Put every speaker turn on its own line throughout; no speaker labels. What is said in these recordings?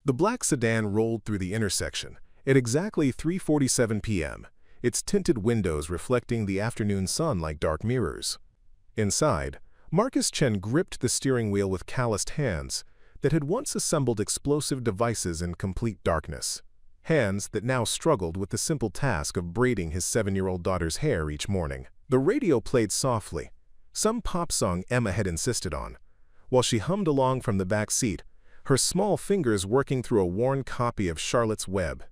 The black sedan rolled through the intersection at exactly 3:47 p.m., its tinted windows reflecting the afternoon sun like dark mirrors. Inside, Chen gripped the steering wheel with calloused hands that had once assembled explosive devices in complete darkness. Hands that now struggled with the simple task of braiding his 7-year-old daughter's hair each morning. The radio played softly, some pop song Emma had insisted on, while she hummed along from the back seat, her small fingers working through a worn copy of Charlotte's Web.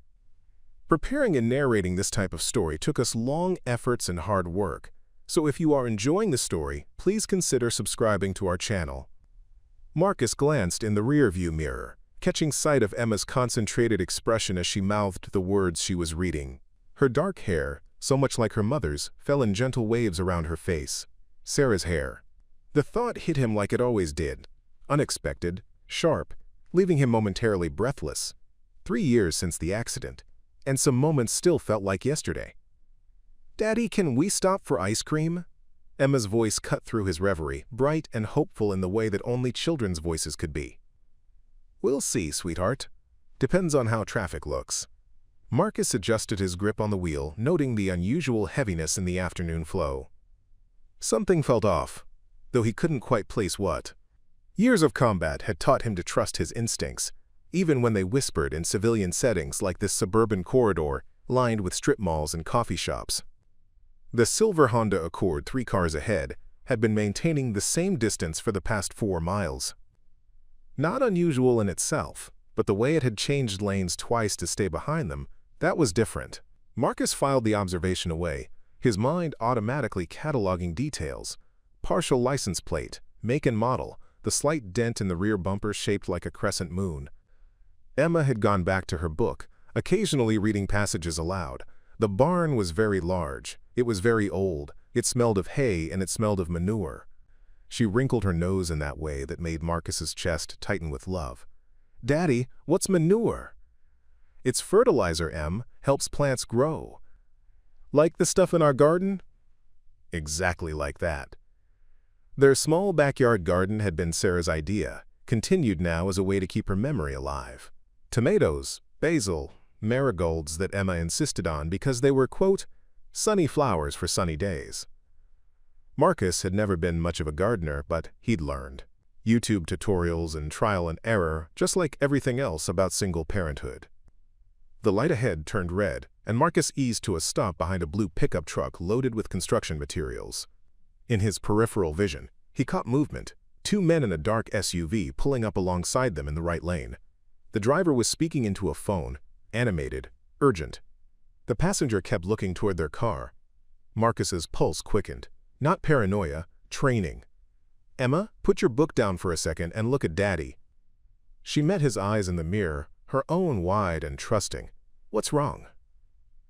Preparing and narrating this type of story took us long efforts and hard work, so if you are enjoying the story, please consider subscribing to our channel. Marcus glanced in the rearview mirror, catching sight of Emma's concentrated expression as she mouthed the words she was reading. Her dark hair, so much like her mother's, fell in gentle waves around her face. Sarah's hair. The thought hit him like it always did, unexpected, sharp, leaving him momentarily breathless. 3 years since the accident, and some moments still felt like yesterday. "Daddy, can we stop for ice cream?" Emma's voice cut through his reverie, bright and hopeful in the way that only children's voices could be. "We'll see, sweetheart. Depends on how traffic looks." Marcus adjusted his grip on the wheel, noting the unusual heaviness in the afternoon flow. Something felt off, though he couldn't quite place what. Years of combat had taught him to trust his instincts, even when they whispered in civilian settings like this suburban corridor lined with strip malls and coffee shops. The silver Honda Accord 3 cars ahead had been maintaining the same distance for the past 4 miles. Not unusual in itself, but the way it had changed lanes twice to stay behind them, that was different. Marcus filed the observation away, his mind automatically cataloging details. Partial license plate, make and model, the slight dent in the rear bumper shaped like a crescent moon. Emma had gone back to her book, occasionally reading passages aloud. The barn was very large. It was very old. It smelled of hay and it smelled of manure. She wrinkled her nose in that way that made Marcus's chest tighten with love. "Daddy, what's manure?" "It's fertilizer, Em. Helps plants grow." "Like the stuff in our garden?" Exactly like that. Their small backyard garden had been Sarah's idea, continued now as a way to keep her memory alive. Tomatoes, basil, marigolds that Emma insisted on because they were, quote, sunny flowers for sunny days. Marcus had never been much of a gardener, but he'd learned. YouTube tutorials and trial and error, just like everything else about single parenthood. The light ahead turned red, and Marcus eased to a stop behind a blue pickup truck loaded with construction materials. In his peripheral vision, he caught movement, 2 men in a dark SUV pulling up alongside them in the right lane. The driver was speaking into a phone, animated, urgent. The passenger kept looking toward their car. Marcus's pulse quickened. Not paranoia, training. "Emma, put your book down for a second and look at Daddy." She met his eyes in the mirror, her own wide and trusting. "What's wrong?"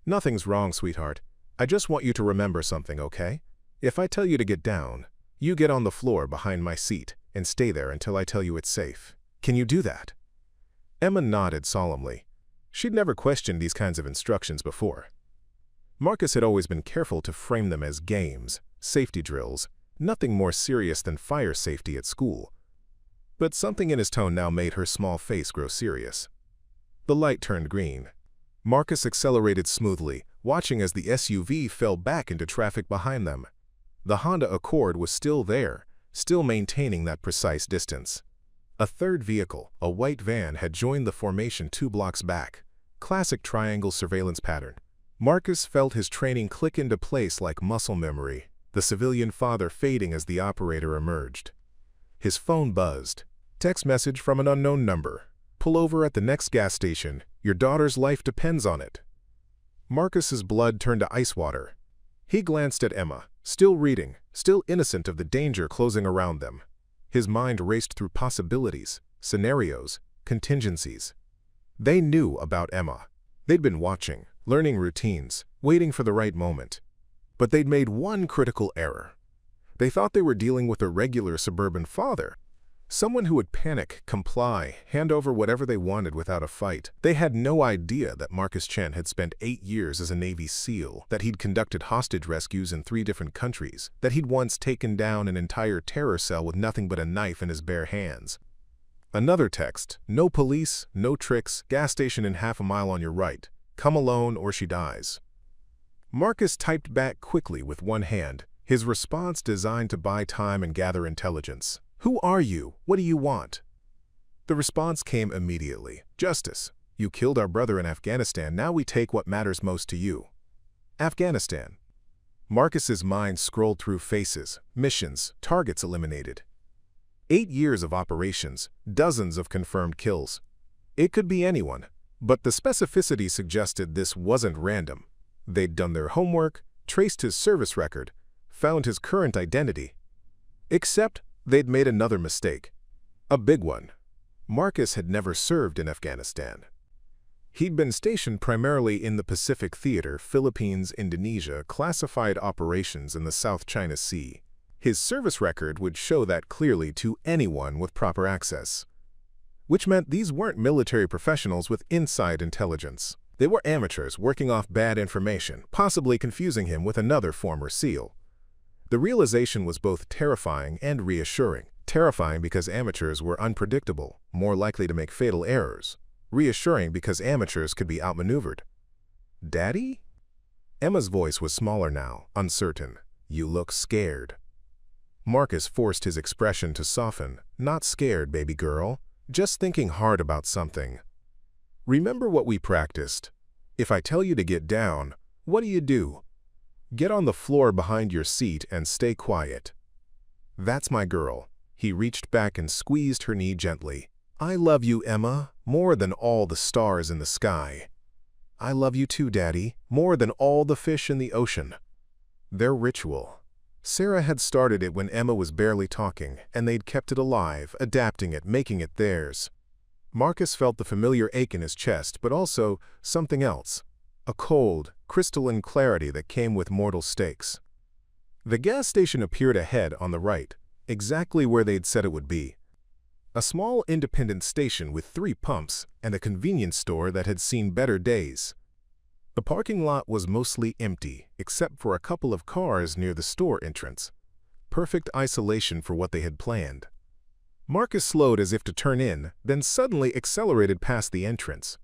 "Nothing's wrong, sweetheart. I just want you to remember something, okay? If I tell you to get down, you get on the floor behind my seat and stay there until I tell you it's safe. Can you do that?" Emma nodded solemnly. She'd never questioned these kinds of instructions before. Marcus had always been careful to frame them as games, safety drills, nothing more serious than fire safety at school. But something in his tone now made her small face grow serious. The light turned green. Marcus accelerated smoothly, watching as the SUV fell back into traffic behind them. The Honda Accord was still there, still maintaining that precise distance. A third vehicle, a white van, had joined the formation 2 blocks back. Classic triangle surveillance pattern. Marcus felt his training click into place like muscle memory, the civilian father fading as the operator emerged. His phone buzzed. Text message from an unknown number. "Pull over at the next gas station. Your daughter's life depends on it." Marcus's blood turned to ice water. He glanced at Emma, still reading, still innocent of the danger closing around them. His mind raced through possibilities, scenarios, contingencies. They knew about Emma. They'd been watching, learning routines, waiting for the right moment. But they'd made one critical error. They thought they were dealing with a regular suburban father, someone who would panic, comply, hand over whatever they wanted without a fight. They had no idea that Chen had spent 8 years as a Navy SEAL, that he'd conducted hostage rescues in 3 different countries, that he'd once taken down an entire terror cell with nothing but a knife in his bare hands. Another text, no police, no tricks, gas station in half a mile on your right. Come alone or she dies. Marcus typed back quickly with one hand, his response designed to buy time and gather intelligence. Who are you? What do you want? The response came immediately. Justice. You killed our brother in Afghanistan, now we take what matters most to you. Afghanistan. Marcus's mind scrolled through faces, missions, targets eliminated. 8 years of operations, dozens of confirmed kills. It could be anyone, but the specificity suggested this wasn't random. They'd done their homework, traced his service record, found his current identity. Except they'd made another mistake. A big one. Marcus had never served in Afghanistan. He'd been stationed primarily in the Pacific Theater, Philippines, Indonesia, classified operations in the South China Sea. His service record would show that clearly to anyone with proper access. Which meant these weren't military professionals with inside intelligence. They were amateurs working off bad information, possibly confusing him with another former SEAL. The realization was both terrifying and reassuring. Terrifying because amateurs were unpredictable, more likely to make fatal errors. Reassuring because amateurs could be outmaneuvered. Daddy? Emma's voice was smaller now, uncertain. You look scared. Marcus forced his expression to soften. Not scared, baby girl. Just thinking hard about something. Remember what we practiced. If I tell you to get down, what do? Get on the floor behind your seat and stay quiet. That's my girl. He reached back and squeezed her knee gently. I love you, Emma, more than all the stars in the sky. I love you too, Daddy, more than all the fish in the ocean. Their ritual. Sarah had started it when Emma was barely talking, and they'd kept it alive, adapting it, making it theirs. Marcus felt the familiar ache in his chest, but also something else. A cold, crystalline clarity that came with mortal stakes. The gas station appeared ahead on the right, exactly where they'd said it would be. A small independent station with 3 pumps and a convenience store that had seen better days. The parking lot was mostly empty, except for a couple of cars near the store entrance. Perfect isolation for what they had planned. Marcus slowed as if to turn in, then suddenly accelerated past the entrance.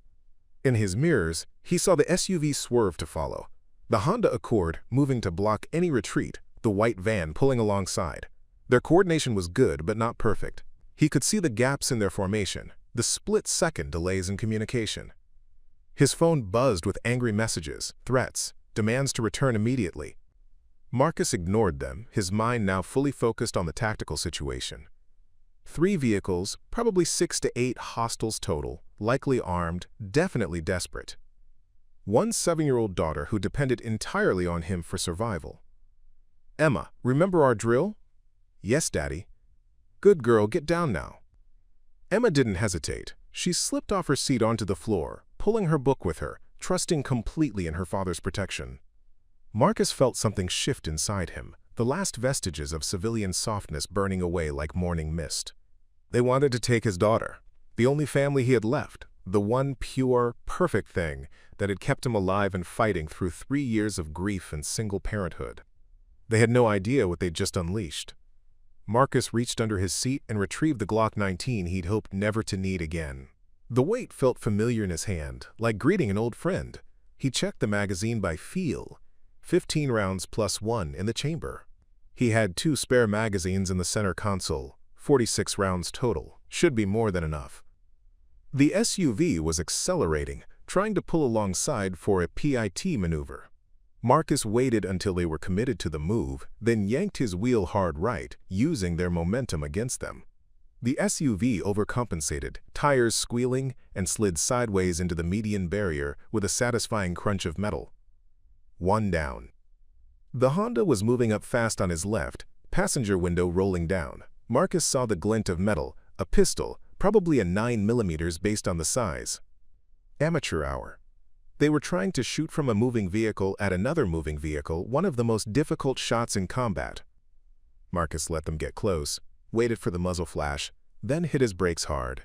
In his mirrors, he saw the SUV swerve to follow. The Honda Accord moving to block any retreat, the white van pulling alongside. Their coordination was good, but not perfect. He could see the gaps in their formation, the split-second delays in communication. His phone buzzed with angry messages, threats, demands to return immediately. Marcus ignored them, his mind now fully focused on the tactical situation. 3 vehicles, probably 6 to 8 hostiles total, likely armed, definitely desperate. 1 7-year-old daughter who depended entirely on him for survival. Emma, remember our drill? Yes, Daddy. Good girl, get down now. Emma didn't hesitate. She slipped off her seat onto the floor, pulling her book with her, trusting completely in her father's protection. Marcus felt something shift inside him, the last vestiges of civilian softness burning away like morning mist. They wanted to take his daughter, the only family he had left, the one pure, perfect thing that had kept him alive and fighting through 3 years of grief and single parenthood. They had no idea what they'd just unleashed. Marcus reached under his seat and retrieved the Glock 19 he'd hoped never to need again. The weight felt familiar in his hand, like greeting an old friend. He checked the magazine by feel. 15 rounds plus 1 in the chamber. He had 2 spare magazines in the center console, 46 rounds total. Should be more than enough. The SUV was accelerating, trying to pull alongside for a PIT maneuver. Marcus waited until they were committed to the move, then yanked his wheel hard right, using their momentum against them. The SUV overcompensated, tires squealing, and slid sideways into the median barrier with a satisfying crunch of metal. 1 down. The Honda was moving up fast on his left, passenger window rolling down. Marcus saw the glint of metal, a pistol, probably a 9mm based on the size. Amateur hour. They were trying to shoot from a moving vehicle at another moving vehicle, one of the most difficult shots in combat. Marcus let them get close, waited for the muzzle flash, then hit his brakes hard.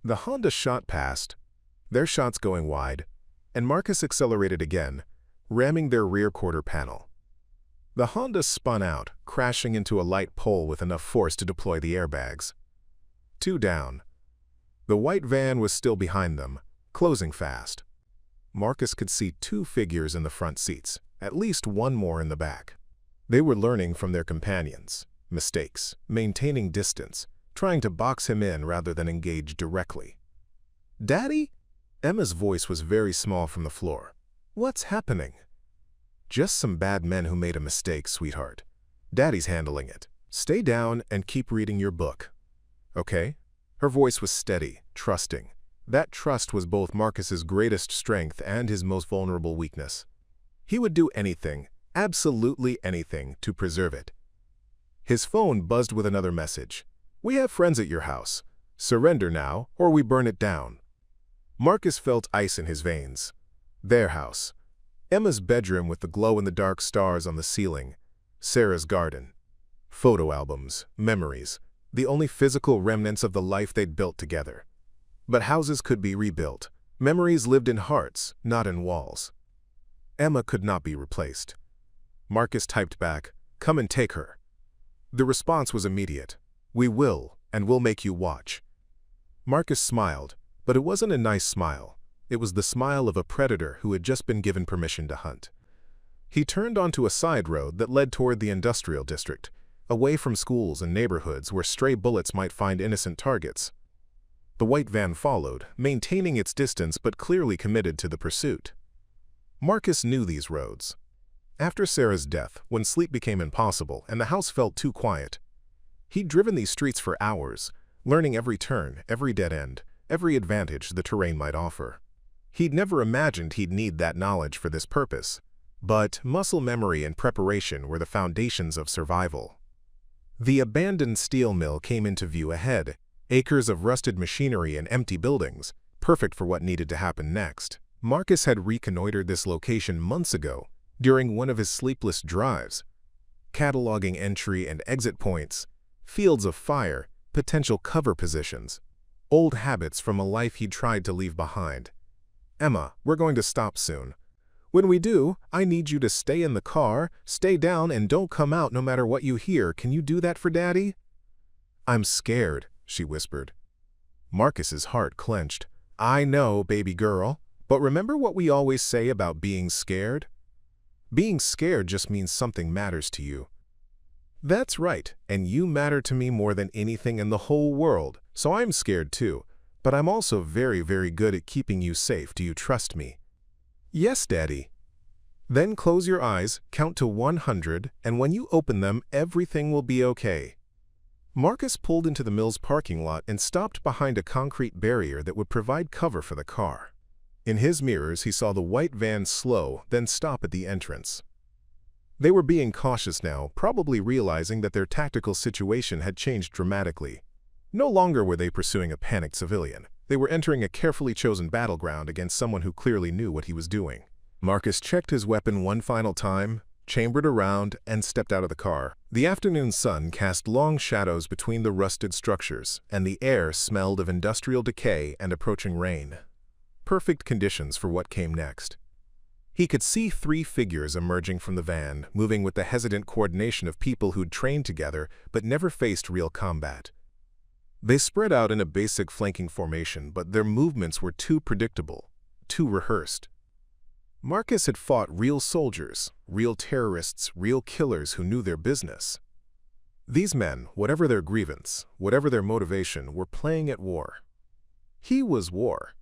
The Honda shot past, their shots going wide, and Marcus accelerated again, ramming their rear quarter panel. The Honda spun out, crashing into a light pole with enough force to deploy the airbags. 2 down. The white van was still behind them, closing fast. Marcus could see 2 figures in the front seats, at least one more in the back. They were learning from their companions, mistakes, maintaining distance, trying to box him in rather than engage directly. "Daddy?" Emma's voice was very small from the floor. "What's happening?" "Just some bad men who made a mistake, sweetheart. Daddy's handling it. Stay down and keep reading your book. Okay?" Her voice was steady, trusting. That trust was both Marcus's greatest strength and his most vulnerable weakness. He would do anything, absolutely anything, to preserve it. His phone buzzed with another message. "We have friends at your house. Surrender now, or we burn it down." Marcus felt ice in his veins. Their house. Emma's bedroom with the glow-in-the-dark stars on the ceiling. Sarah's garden. Photo albums, memories, the only physical remnants of the life they'd built together. But houses could be rebuilt. Memories lived in hearts, not in walls. Emma could not be replaced. Marcus typed back, "Come and take her." The response was immediate. "We will, and we'll make you watch." Marcus smiled, but it wasn't a nice smile. It was the smile of a predator who had just been given permission to hunt. He turned onto a side road that led toward the industrial district, away from schools and neighborhoods where stray bullets might find innocent targets. The white van followed, maintaining its distance but clearly committed to the pursuit. Marcus knew these roads. After Sarah's death, when sleep became impossible and the house felt too quiet, he'd driven these streets for hours, learning every turn, every dead end, every advantage the terrain might offer. He'd never imagined he'd need that knowledge for this purpose, but muscle memory and preparation were the foundations of survival. The abandoned steel mill came into view ahead, acres of rusted machinery and empty buildings, perfect for what needed to happen next. Marcus had reconnoitered this location months ago, during one of his sleepless drives, cataloging entry and exit points, fields of fire, potential cover positions, old habits from a life he'd tried to leave behind. "Emma, we're going to stop soon. When we do, I need you to stay in the car, stay down, and don't come out no matter what you hear. Can you do that for Daddy?" "I'm scared," she whispered. Marcus's heart clenched. "I know, baby girl, but remember what we always say about being scared? Being scared just means something matters to you." "That's right, and you matter to me more than anything in the whole world, so I'm scared too, but I'm also very, very good at keeping you safe. Do you trust me?" "Yes, Daddy." "Then close your eyes, count to 100, and when you open them, everything will be okay." Marcus pulled into the mill's parking lot and stopped behind a concrete barrier that would provide cover for the car. In his mirrors, he saw the white van slow, then stop at the entrance. They were being cautious now, probably realizing that their tactical situation had changed dramatically. No longer were they pursuing a panicked civilian. They were entering a carefully chosen battleground against someone who clearly knew what he was doing. Marcus checked his weapon one final time, chambered around, and stepped out of the car. The afternoon sun cast long shadows between the rusted structures, and the air smelled of industrial decay and approaching rain. Perfect conditions for what came next. He could see 3 figures emerging from the van, moving with the hesitant coordination of people who'd trained together but never faced real combat. They spread out in a basic flanking formation, but their movements were too predictable, too rehearsed. Marcus had fought real soldiers, real terrorists, real killers who knew their business. These men, whatever their grievance, whatever their motivation, were playing at war. He was war.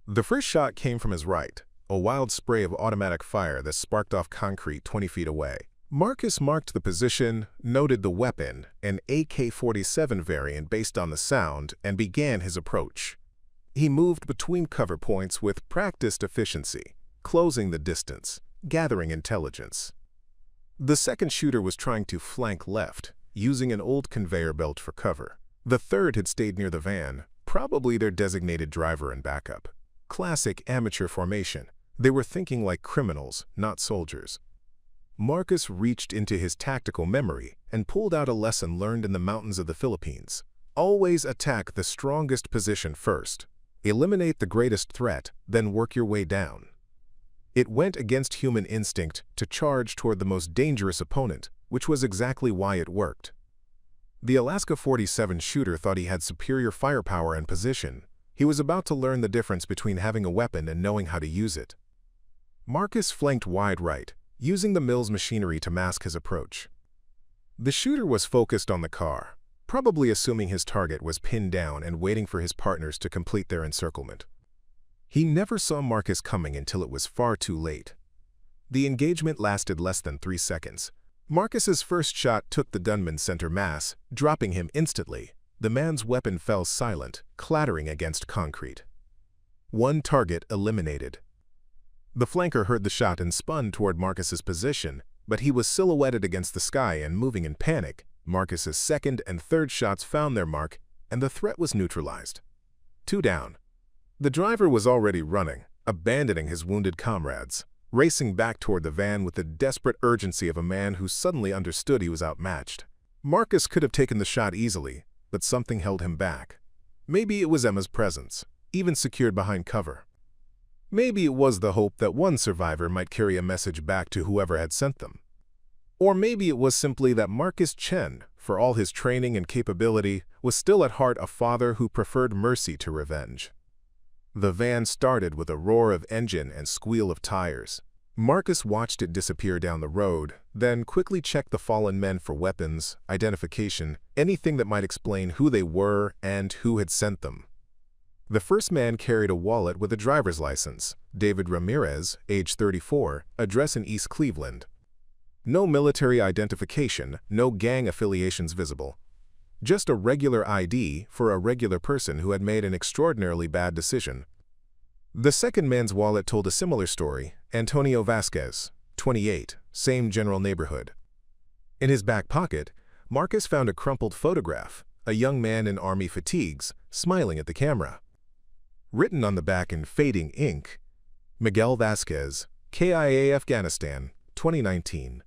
The first shot came from his right, a wild spray of automatic fire that sparked off concrete 20 feet away. Marcus marked the position, noted the weapon, an AK-47 variant based on the sound, and began his approach. He moved between cover points with practiced efficiency, closing the distance, gathering intelligence. The second shooter was trying to flank left, using an old conveyor belt for cover. The third had stayed near the van, probably their designated driver and backup. Classic amateur formation. They were thinking like criminals, not soldiers. Marcus reached into his tactical memory and pulled out a lesson learned in the mountains of the Philippines. Always attack the strongest position first. Eliminate the greatest threat, then work your way down. It went against human instinct to charge toward the most dangerous opponent, which was exactly why it worked. The Alaska 47 shooter thought he had superior firepower and position. He was about to learn the difference between having a weapon and knowing how to use it. Marcus flanked wide right, using the mill's machinery to mask his approach. The shooter was focused on the car, probably assuming his target was pinned down and waiting for his partners to complete their encirclement. He never saw Marcus coming until it was far too late. The engagement lasted less than 3 seconds. Marcus's first shot took the gunman's center mass, dropping him instantly. The man's weapon fell silent, clattering against concrete. One target eliminated. The flanker heard the shot and spun toward Marcus's position, but he was silhouetted against the sky and moving in panic. Marcus's second and third shots found their mark, and the threat was neutralized. 2 down. The driver was already running, abandoning his wounded comrades, racing back toward the van with the desperate urgency of a man who suddenly understood he was outmatched. Marcus could have taken the shot easily, but something held him back. Maybe it was Emma's presence, even secured behind cover. Maybe it was the hope that one survivor might carry a message back to whoever had sent them. Or maybe it was simply that Marcus Chen, for all his training and capability, was still at heart a father who preferred mercy to revenge. The van started with a roar of engine and squeal of tires. Marcus watched it disappear down the road, then quickly checked the fallen men for weapons, identification, anything that might explain who they were and who had sent them. The first man carried a wallet with a driver's license, David Ramirez, age 34, address in East Cleveland. No military identification, no gang affiliations visible. Just a regular ID for a regular person who had made an extraordinarily bad decision. The second man's wallet told a similar story, Antonio Vasquez, 28, same general neighborhood. In his back pocket, Marcus found a crumpled photograph, a young man in army fatigues, smiling at the camera. Written on the back in fading ink, Miguel Vasquez, KIA Afghanistan, 2019.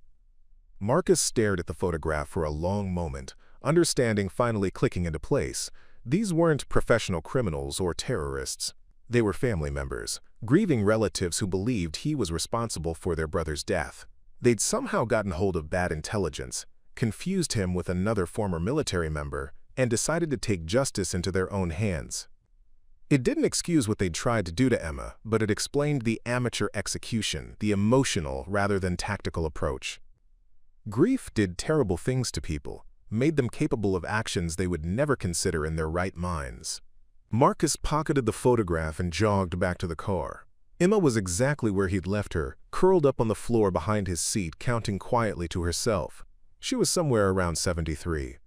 Marcus stared at the photograph for a long moment, understanding finally clicking into place. These weren't professional criminals or terrorists. They were family members, grieving relatives who believed he was responsible for their brother's death. They'd somehow gotten hold of bad intelligence, confused him with another former military member, and decided to take justice into their own hands. It didn't excuse what they'd tried to do to Emma, but it explained the amateur execution, the emotional rather than tactical approach. Grief did terrible things to people, made them capable of actions they would never consider in their right minds. Marcus pocketed the photograph and jogged back to the car. Emma was exactly where he'd left her, curled up on the floor behind his seat, counting quietly to herself. She was somewhere around 73.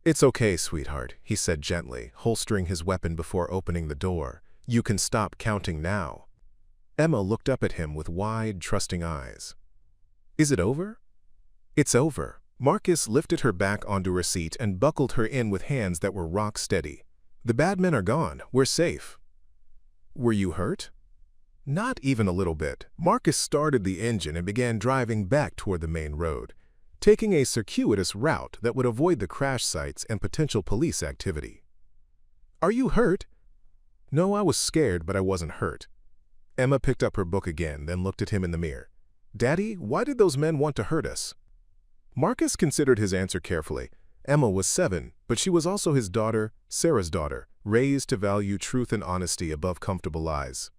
"It's okay, sweetheart," he said gently, holstering his weapon before opening the door. "You can stop counting now." Emma looked up at him with wide, trusting eyes. "Is it over?" "It's over." Marcus lifted her back onto her seat and buckled her in with hands that were rock steady. "The bad men are gone. We're safe." "Were you hurt?" "Not even a little bit." Marcus started the engine and began driving back toward the main road, taking a circuitous route that would avoid the crash sites and potential police activity. "Are you hurt?" "No, I was scared, but I wasn't hurt." Emma picked up her book again, then looked at him in the mirror. "Daddy, why did those men want to hurt us?" Marcus considered his answer carefully. Emma was 7, but she was also his daughter, Sarah's daughter, raised to value truth and honesty above comfortable lies.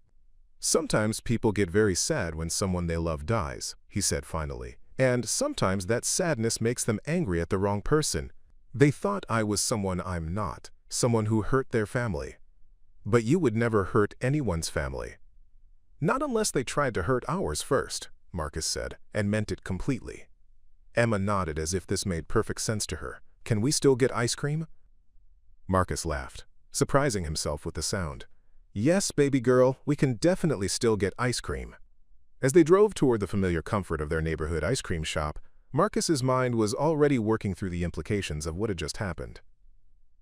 "Sometimes people get very sad when someone they love dies," he said finally. "And sometimes that sadness makes them angry at the wrong person. They thought I was someone I'm not, someone who hurt their family. But you would never hurt anyone's family." "Not unless they tried to hurt ours first," Marcus said, and meant it completely. Emma nodded as if this made perfect sense to her. "Can we still get ice cream?" Marcus laughed, surprising himself with the sound. "Yes, baby girl, we can definitely still get ice cream." As they drove toward the familiar comfort of their neighborhood ice cream shop, Marcus's mind was already working through the implications of what had just happened.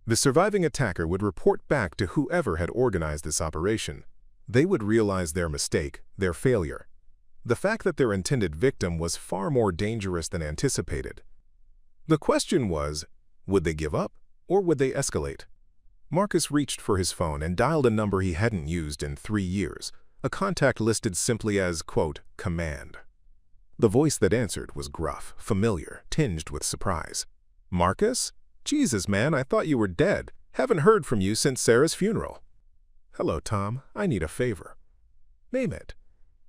The surviving attacker would report back to whoever had organized this operation. They would realize their mistake, their failure. The fact that their intended victim was far more dangerous than anticipated. The question was, would they give up, or would they escalate? Marcus reached for his phone and dialed a number he hadn't used in 3 years, a contact listed simply as, quote, "command." The voice that answered was gruff, familiar, tinged with surprise. "Marcus?" Jesus, man, I thought you were dead. Haven't heard from you since Sarah's funeral. Hello, Tom. I need a favor. Name it.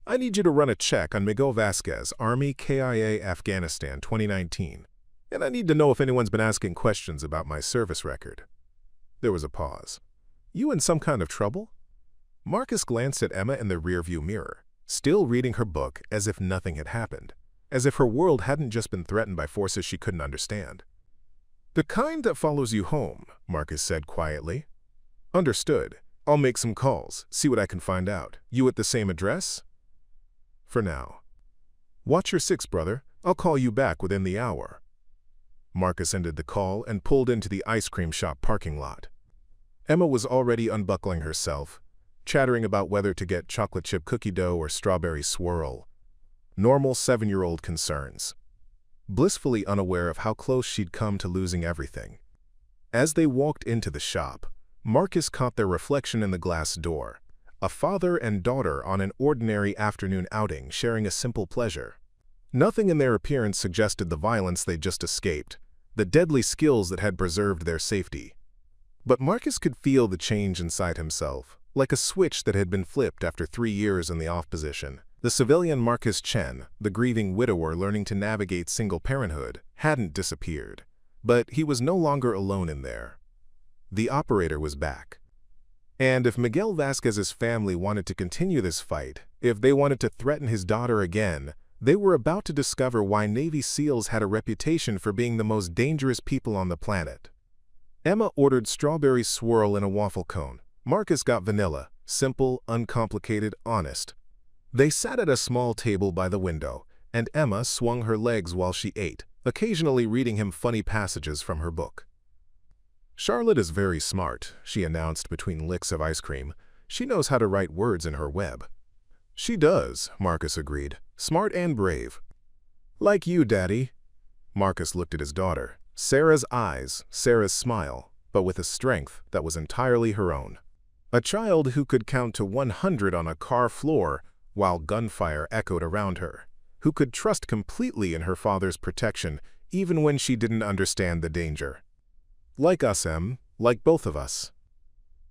I need you to run a check on Miguel Vasquez, Army KIA Afghanistan 2019. And I need to know if anyone's been asking questions about my service record. There was a pause. You in some kind of trouble? Marcus glanced at Emma in the rearview mirror, still reading her book as if nothing had happened, as if her world hadn't just been threatened by forces she couldn't understand. The kind that follows you home, Marcus said quietly. Understood. I'll make some calls, see what I can find out. You at the same address? For now. Watch your six, brother. I'll call you back within the hour. Marcus ended the call and pulled into the ice cream shop parking lot. Emma was already unbuckling herself, chattering about whether to get chocolate chip cookie dough or strawberry swirl. Normal 7-year-old concerns. Blissfully unaware of how close she'd come to losing everything. As they walked into the shop, Marcus caught their reflection in the glass door, a father and daughter on an ordinary afternoon outing sharing a simple pleasure. Nothing in their appearance suggested the violence they'd just escaped, the deadly skills that had preserved their safety. But Marcus could feel the change inside himself, like a switch that had been flipped after 3 years in the off position. The civilian Marcus Chen, the grieving widower learning to navigate single parenthood, hadn't disappeared. But he was no longer alone in there. The operator was back. And if Miguel Vasquez's family wanted to continue this fight, if they wanted to threaten his daughter again, they were about to discover why Navy SEALs had a reputation for being the most dangerous people on the planet. Emma ordered strawberry swirl in a waffle cone. Marcus got vanilla, simple, uncomplicated, honest. They sat at a small table by the window, and Emma swung her legs while she ate, occasionally reading him funny passages from her book. Charlotte is very smart, she announced between licks of ice cream. She knows how to write words in her web. She does, Marcus agreed. Smart and brave. Like you, Daddy. Marcus looked at his daughter. Sarah's eyes, Sarah's smile, but with a strength that was entirely her own. A child who could count to 100 on a car floor while gunfire echoed around her, who could trust completely in her father's protection even when she didn't understand the danger. Like us, Em, like both of us.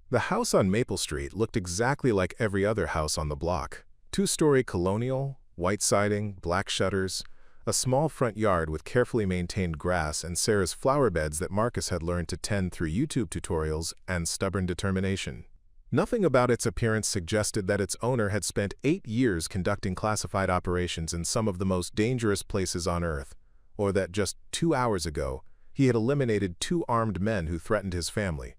The house on Maple Street looked exactly like every other house on the block. 2-story colonial, white siding, black shutters, a small front yard with carefully maintained grass and Sarah's flower beds that Marcus had learned to tend through YouTube tutorials and stubborn determination. Nothing about its appearance suggested that its owner had spent 8 years conducting classified operations in some of the most dangerous places on Earth, or that just 2 hours ago, he had eliminated 2 armed men who threatened his family.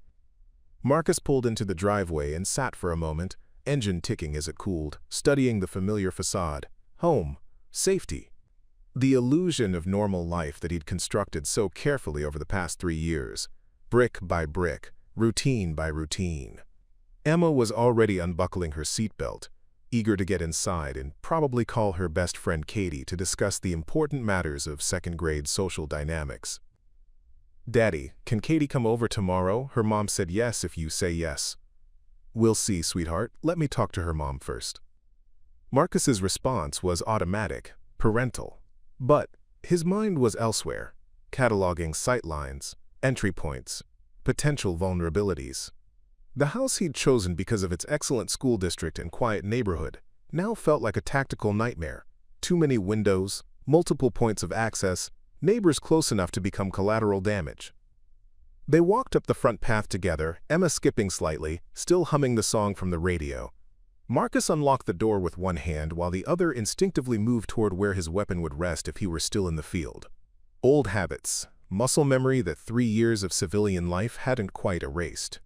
Marcus pulled into the driveway and sat for a moment, engine ticking as it cooled, studying the familiar facade. Home. Safety. The illusion of normal life that he'd constructed so carefully over the past 3 years. Brick by brick, routine by routine. Emma was already unbuckling her seatbelt, eager to get inside and probably call her best friend Katie to discuss the important matters of second-grade social dynamics. Daddy, can Katie come over tomorrow? Her mom said yes if you say yes. We'll see, sweetheart. Let me talk to her mom first. Marcus's response was automatic, parental. But his mind was elsewhere, cataloging sightlines, entry points, potential vulnerabilities. The house he'd chosen because of its excellent school district and quiet neighborhood now felt like a tactical nightmare. Too many windows, multiple points of access, neighbors close enough to become collateral damage. They walked up the front path together, Emma skipping slightly, still humming the song from the radio. Marcus unlocked the door with one hand while the other instinctively moved toward where his weapon would rest if he were still in the field. Old habits, muscle memory that 3 years of civilian life hadn't quite erased.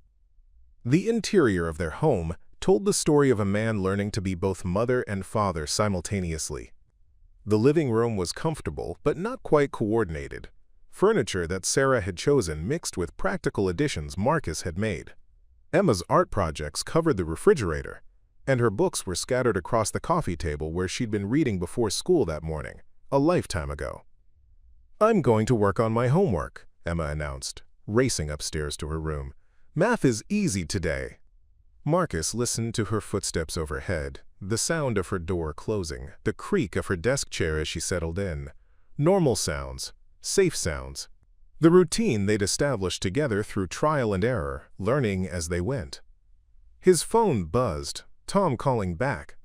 The interior of their home told the story of a man learning to be both mother and father simultaneously. The living room was comfortable but not quite coordinated. Furniture that Sarah had chosen mixed with practical additions Marcus had made. Emma's art projects covered the refrigerator, and her books were scattered across the coffee table where she'd been reading before school that morning, a lifetime ago. I'm going to work on my homework, Emma announced, racing upstairs to her room. Math is easy today. Marcus listened to her footsteps overhead, the sound of her door closing, the creak of her desk chair as she settled in. Normal sounds, safe sounds. The routine they'd established together through trial and error, learning as they went. His phone buzzed, Tom calling back.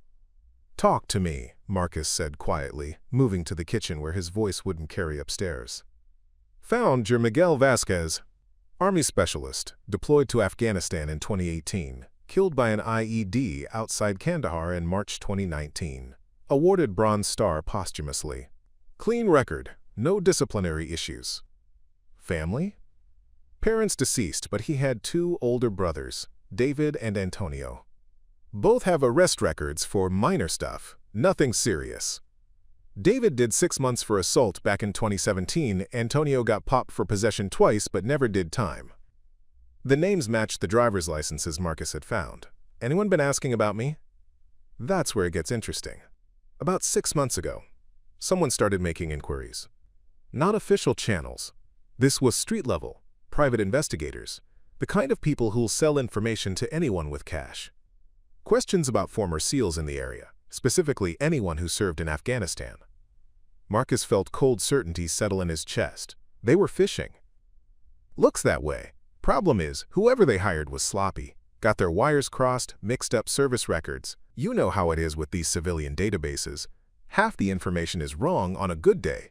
"Talk to me," Marcus said quietly, moving to the kitchen where his voice wouldn't carry upstairs. "Found your Miguel Vasquez, Army specialist, deployed to Afghanistan in 2018, killed by an IED outside Kandahar in March 2019. Awarded Bronze Star posthumously. Clean record, no disciplinary issues. Family? Parents deceased, but he had two older brothers, David and Antonio. Both have arrest records for minor stuff, nothing serious. David did 6 months for assault back in 2017. Antonio got popped for possession twice but never did time." The names matched the driver's licenses Marcus had found. "Anyone been asking about me?" That's where it gets interesting. About 6 months ago, someone started making inquiries. Not official channels. This was street-level, private investigators, the kind of people who'll sell information to anyone with cash. Questions about former SEALs in the area, specifically anyone who served in Afghanistan. Marcus felt cold certainty settle in his chest. They were fishing. Looks that way. Problem is, whoever they hired was sloppy, got their wires crossed, mixed up service records. You know how it is with these civilian databases. Half the information is wrong on a good day.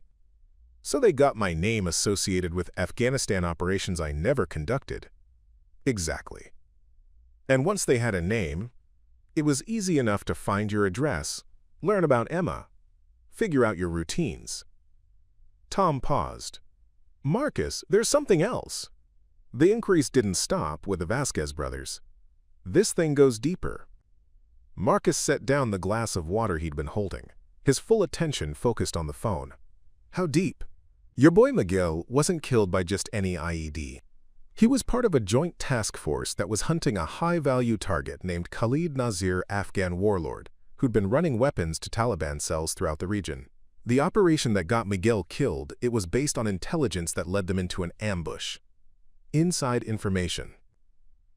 So they got my name associated with Afghanistan operations I never conducted. Exactly. And once they had a name, it was easy enough to find your address, learn about Emma, figure out your routines. Tom paused. "Marcus, there's something else." The inquiries didn't stop with the Vasquez brothers. This thing goes deeper. Marcus set down the glass of water he'd been holding, his full attention focused on the phone. "How deep?" "Your boy Miguel wasn't killed by just any IED. He was part of a joint task force that was hunting a high-value target named Khalid Nazir, Afghan warlord, who'd been running weapons to Taliban cells throughout the region. The operation that got Miguel killed, it was based on intelligence that led them into an ambush. Inside information.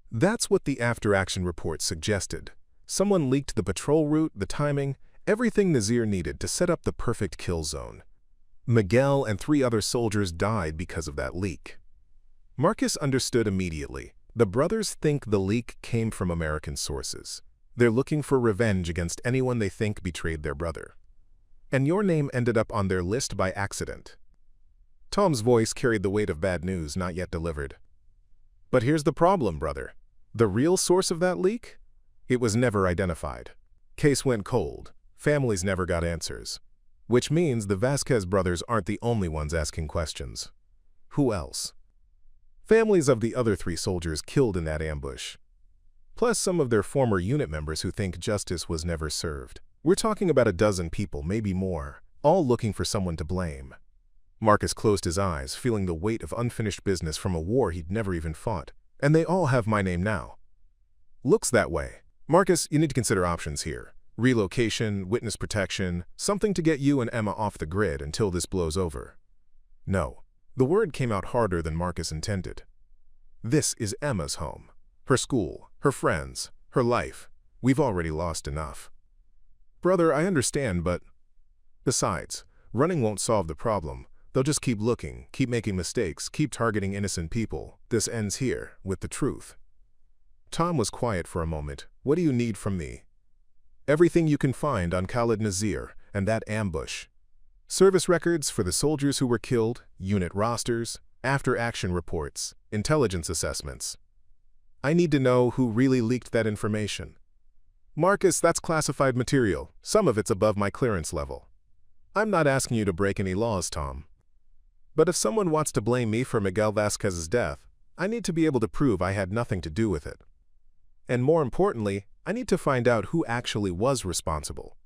That's what the after-action report suggested. Someone leaked the patrol route, the timing, everything Nazir needed to set up the perfect kill zone. Miguel and 3 other soldiers died because of that leak." Marcus understood immediately. The brothers think the leak came from American sources. They're looking for revenge against anyone they think betrayed their brother. And your name ended up on their list by accident. Tom's voice carried the weight of bad news not yet delivered. "But here's the problem, brother. The real source of that leak? It was never identified. Case went cold. Families never got answers. Which means the Vasquez brothers aren't the only ones asking questions. Who else? Families of the other 3 soldiers killed in that ambush. Plus some of their former unit members who think justice was never served. We're talking about a dozen people, maybe more, all looking for someone to blame." Marcus closed his eyes, feeling the weight of unfinished business from a war he'd never even fought. "And they all have my name now." "Looks that way. Marcus, you need to consider options here. Relocation, witness protection, something to get you and Emma off the grid until this blows over." No. The word came out harder than Marcus intended. This is Emma's home. Her school, her friends, her life. We've already lost enough. "Brother, I understand, but..." Besides, running won't solve the problem. They'll just keep looking, keep making mistakes, keep targeting innocent people. This ends here, with the truth. Tom was quiet for a moment. "What do you need from me?" "Everything you can find on Khalid Nazir and that ambush. Service records for the soldiers who were killed, unit rosters, after-action reports, intelligence assessments. I need to know who really leaked that information." "Marcus, that's classified material. Some of it's above my clearance level." "I'm not asking you to break any laws, Tom. But if someone wants to blame me for Miguel Vasquez's death, I need to be able to prove I had nothing to do with it. And more importantly, I need to find out who actually was responsible.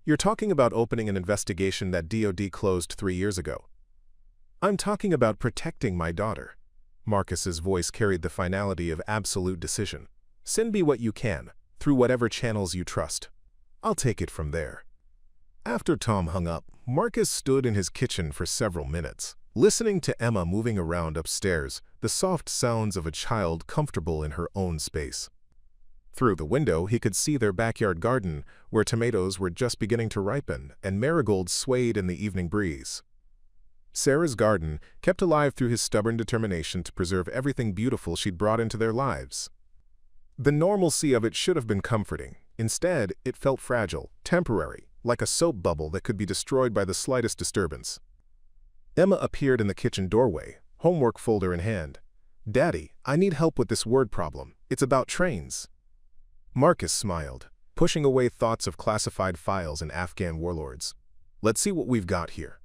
You're talking about opening an investigation that DOD closed 3 years ago. I'm talking about protecting my daughter." Marcus's voice carried the finality of absolute decision. "Send me what you can, through whatever channels you trust. I'll take it from there." After Tom hung up, Marcus stood in his kitchen for several minutes, listening to Emma moving around upstairs, the soft sounds of a child comfortable in her own space. Through the window, he could see their backyard garden, where tomatoes were just beginning to ripen and marigolds swayed in the evening breeze. Sarah's garden, kept alive through his stubborn determination to preserve everything beautiful she'd brought into their lives. The normalcy of it should have been comforting. Instead, it felt fragile, temporary, like a soap bubble that could be destroyed by the slightest disturbance. Emma appeared in the kitchen doorway, homework folder in hand. "Daddy, I need help with this word problem. It's about trains." Marcus smiled, pushing away thoughts of classified files and Afghan warlords. "Let's see what we've got here."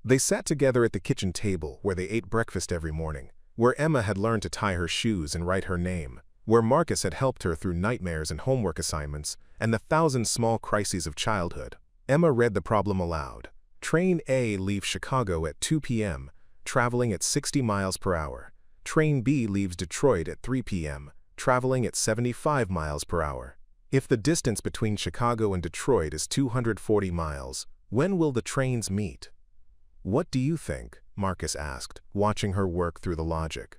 They sat together at the kitchen table where they ate breakfast every morning, where Emma had learned to tie her shoes and write her name, where Marcus had helped her through nightmares and homework assignments and the thousand small crises of childhood. Emma read the problem aloud. Train A leaves Chicago at 2 p.m., traveling at 60 miles per hour. Train B leaves Detroit at 3 p.m., traveling at 75 miles per hour. If the distance between Chicago and Detroit is 240 miles, when will the trains meet? "What do you think?" Marcus asked, watching her work through the logic.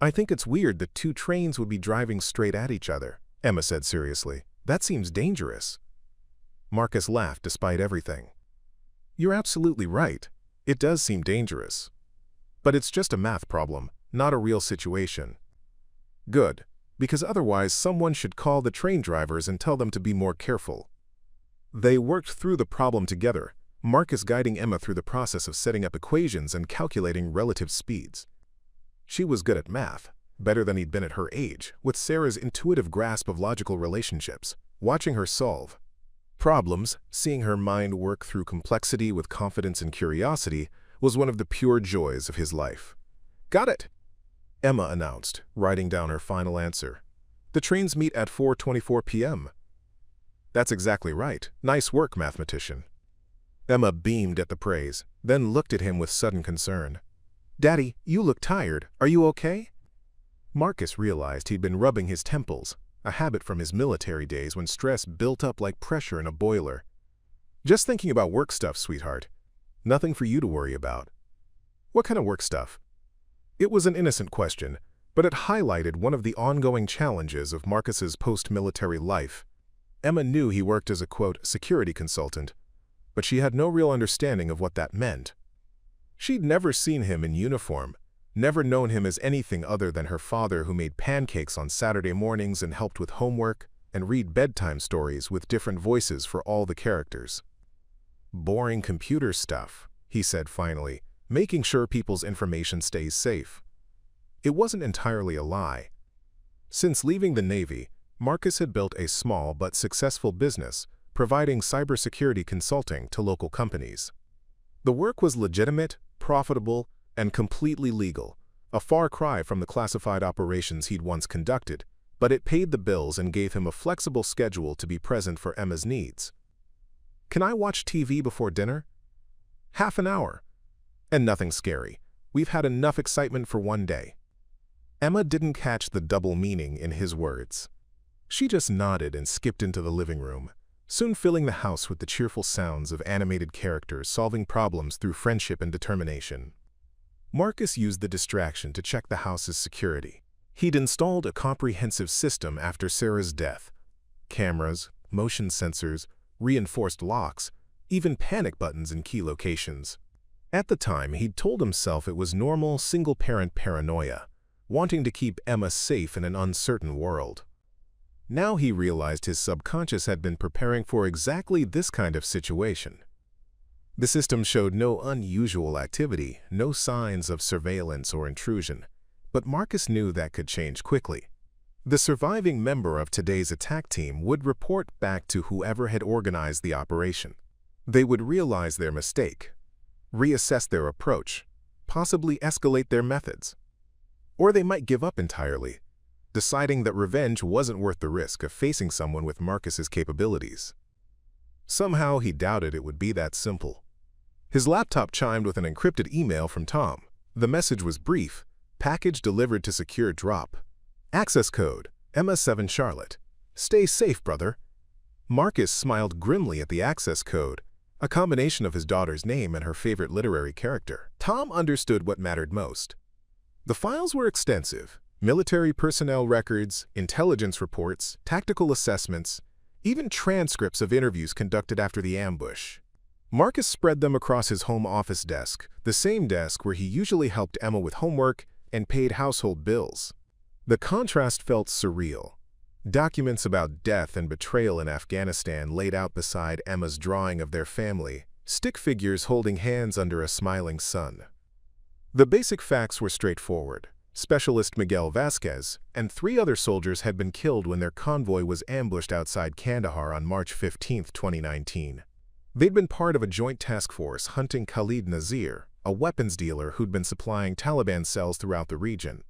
"I think it's weird that two trains would be driving straight at each other," Emma said seriously. "That seems dangerous." Marcus laughed despite everything. "You're absolutely right. It does seem dangerous. But it's just a math problem, not a real situation." "Good, because otherwise someone should call the train drivers and tell them to be more careful." They worked through the problem together, Marcus guiding Emma through the process of setting up equations and calculating relative speeds. She was good at math, better than he'd been at her age, with Sarah's intuitive grasp of logical relationships. Watching her solve problems, seeing her mind work through complexity with confidence and curiosity, was one of the pure joys of his life. "Got it," Emma announced, writing down her final answer. "The trains meet at 4:24 p.m. "That's exactly right. Nice work, mathematician." Emma beamed at the praise, then looked at him with sudden concern. "Daddy, you look tired. Are you okay?" Marcus realized he'd been rubbing his temples, a habit from his military days when stress built up like pressure in a boiler. "Just thinking about work stuff, sweetheart. Nothing for you to worry about." "What kind of work stuff?" It was an innocent question, but it highlighted one of the ongoing challenges of Marcus's post-military life. Emma knew he worked as a, quote, security consultant, but she had no real understanding of what that meant. She'd never seen him in uniform, never known him as anything other than her father who made pancakes on Saturday mornings and helped with homework and read bedtime stories with different voices for all the characters. "Boring computer stuff," he said finally, making sure people's information stays safe. It wasn't entirely a lie. Since leaving the Navy, Marcus had built a small but successful business, providing cybersecurity consulting to local companies. The work was legitimate, profitable, and completely legal, a far cry from the classified operations he'd once conducted, but it paid the bills and gave him a flexible schedule to be present for Emma's needs. "Can I watch TV before dinner?" "Half an hour. And nothing scary. We've had enough excitement for one day." Emma didn't catch the double meaning in his words. She just nodded and skipped into the living room, soon filling the house with the cheerful sounds of animated characters solving problems through friendship and determination. Marcus used the distraction to check the house's security. He'd installed a comprehensive system after Sarah's death. Cameras, motion sensors, reinforced locks, even panic buttons in key locations. At the time, he'd told himself it was normal single-parent paranoia, wanting to keep Emma safe in an uncertain world. Now he realized his subconscious had been preparing for exactly this kind of situation. The system showed no unusual activity, no signs of surveillance or intrusion, but Marcus knew that could change quickly. The surviving member of today's attack team would report back to whoever had organized the operation. They would realize their mistake, reassess their approach, possibly escalate their methods. Or they might give up entirely, deciding that revenge wasn't worth the risk of facing someone with Marcus's capabilities. Somehow he doubted it would be that simple. His laptop chimed with an encrypted email from Tom. The message was brief: "Package delivered to secure drop. Access code, Emma 7 Charlotte. Stay safe, brother." Marcus smiled grimly at the access code, a combination of his daughter's name and her favorite literary character. Tom understood what mattered most. The files were extensive: military personnel records, intelligence reports, tactical assessments, even transcripts of interviews conducted after the ambush. Marcus spread them across his home office desk, the same desk where he usually helped Emma with homework and paid household bills. The contrast felt surreal. Documents about death and betrayal in Afghanistan laid out beside Emma's drawing of their family, stick figures holding hands under a smiling sun. The basic facts were straightforward. Specialist Miguel Vasquez and 3 other soldiers had been killed when their convoy was ambushed outside Kandahar on March 15, 2019. They'd been part of a joint task force hunting Khalid Nazir, a weapons dealer who'd been supplying Taliban cells throughout the region.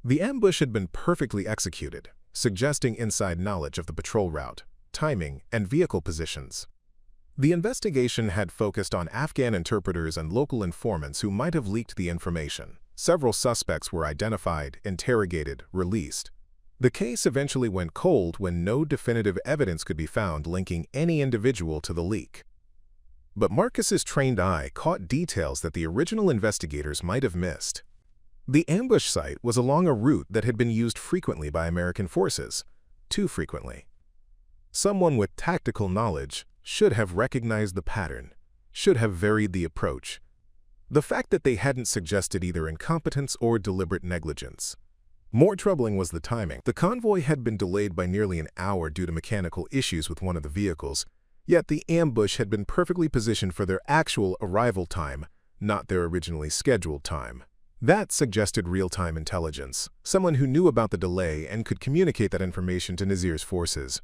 The ambush had been perfectly executed, suggesting inside knowledge of the patrol route, timing, and vehicle positions. The investigation had focused on Afghan interpreters and local informants who might have leaked the information. Several suspects were identified, interrogated, released. The case eventually went cold when no definitive evidence could be found linking any individual to the leak. But Marcus's trained eye caught details that the original investigators might have missed. The ambush site was along a route that had been used frequently by American forces, too frequently. Someone with tactical knowledge should have recognized the pattern, should have varied the approach. The fact that they hadn't suggested either incompetence or deliberate negligence. More troubling was the timing. The convoy had been delayed by nearly an hour due to mechanical issues with one of the vehicles, yet the ambush had been perfectly positioned for their actual arrival time, not their originally scheduled time. That suggested real-time intelligence, someone who knew about the delay and could communicate that information to Nazir's forces.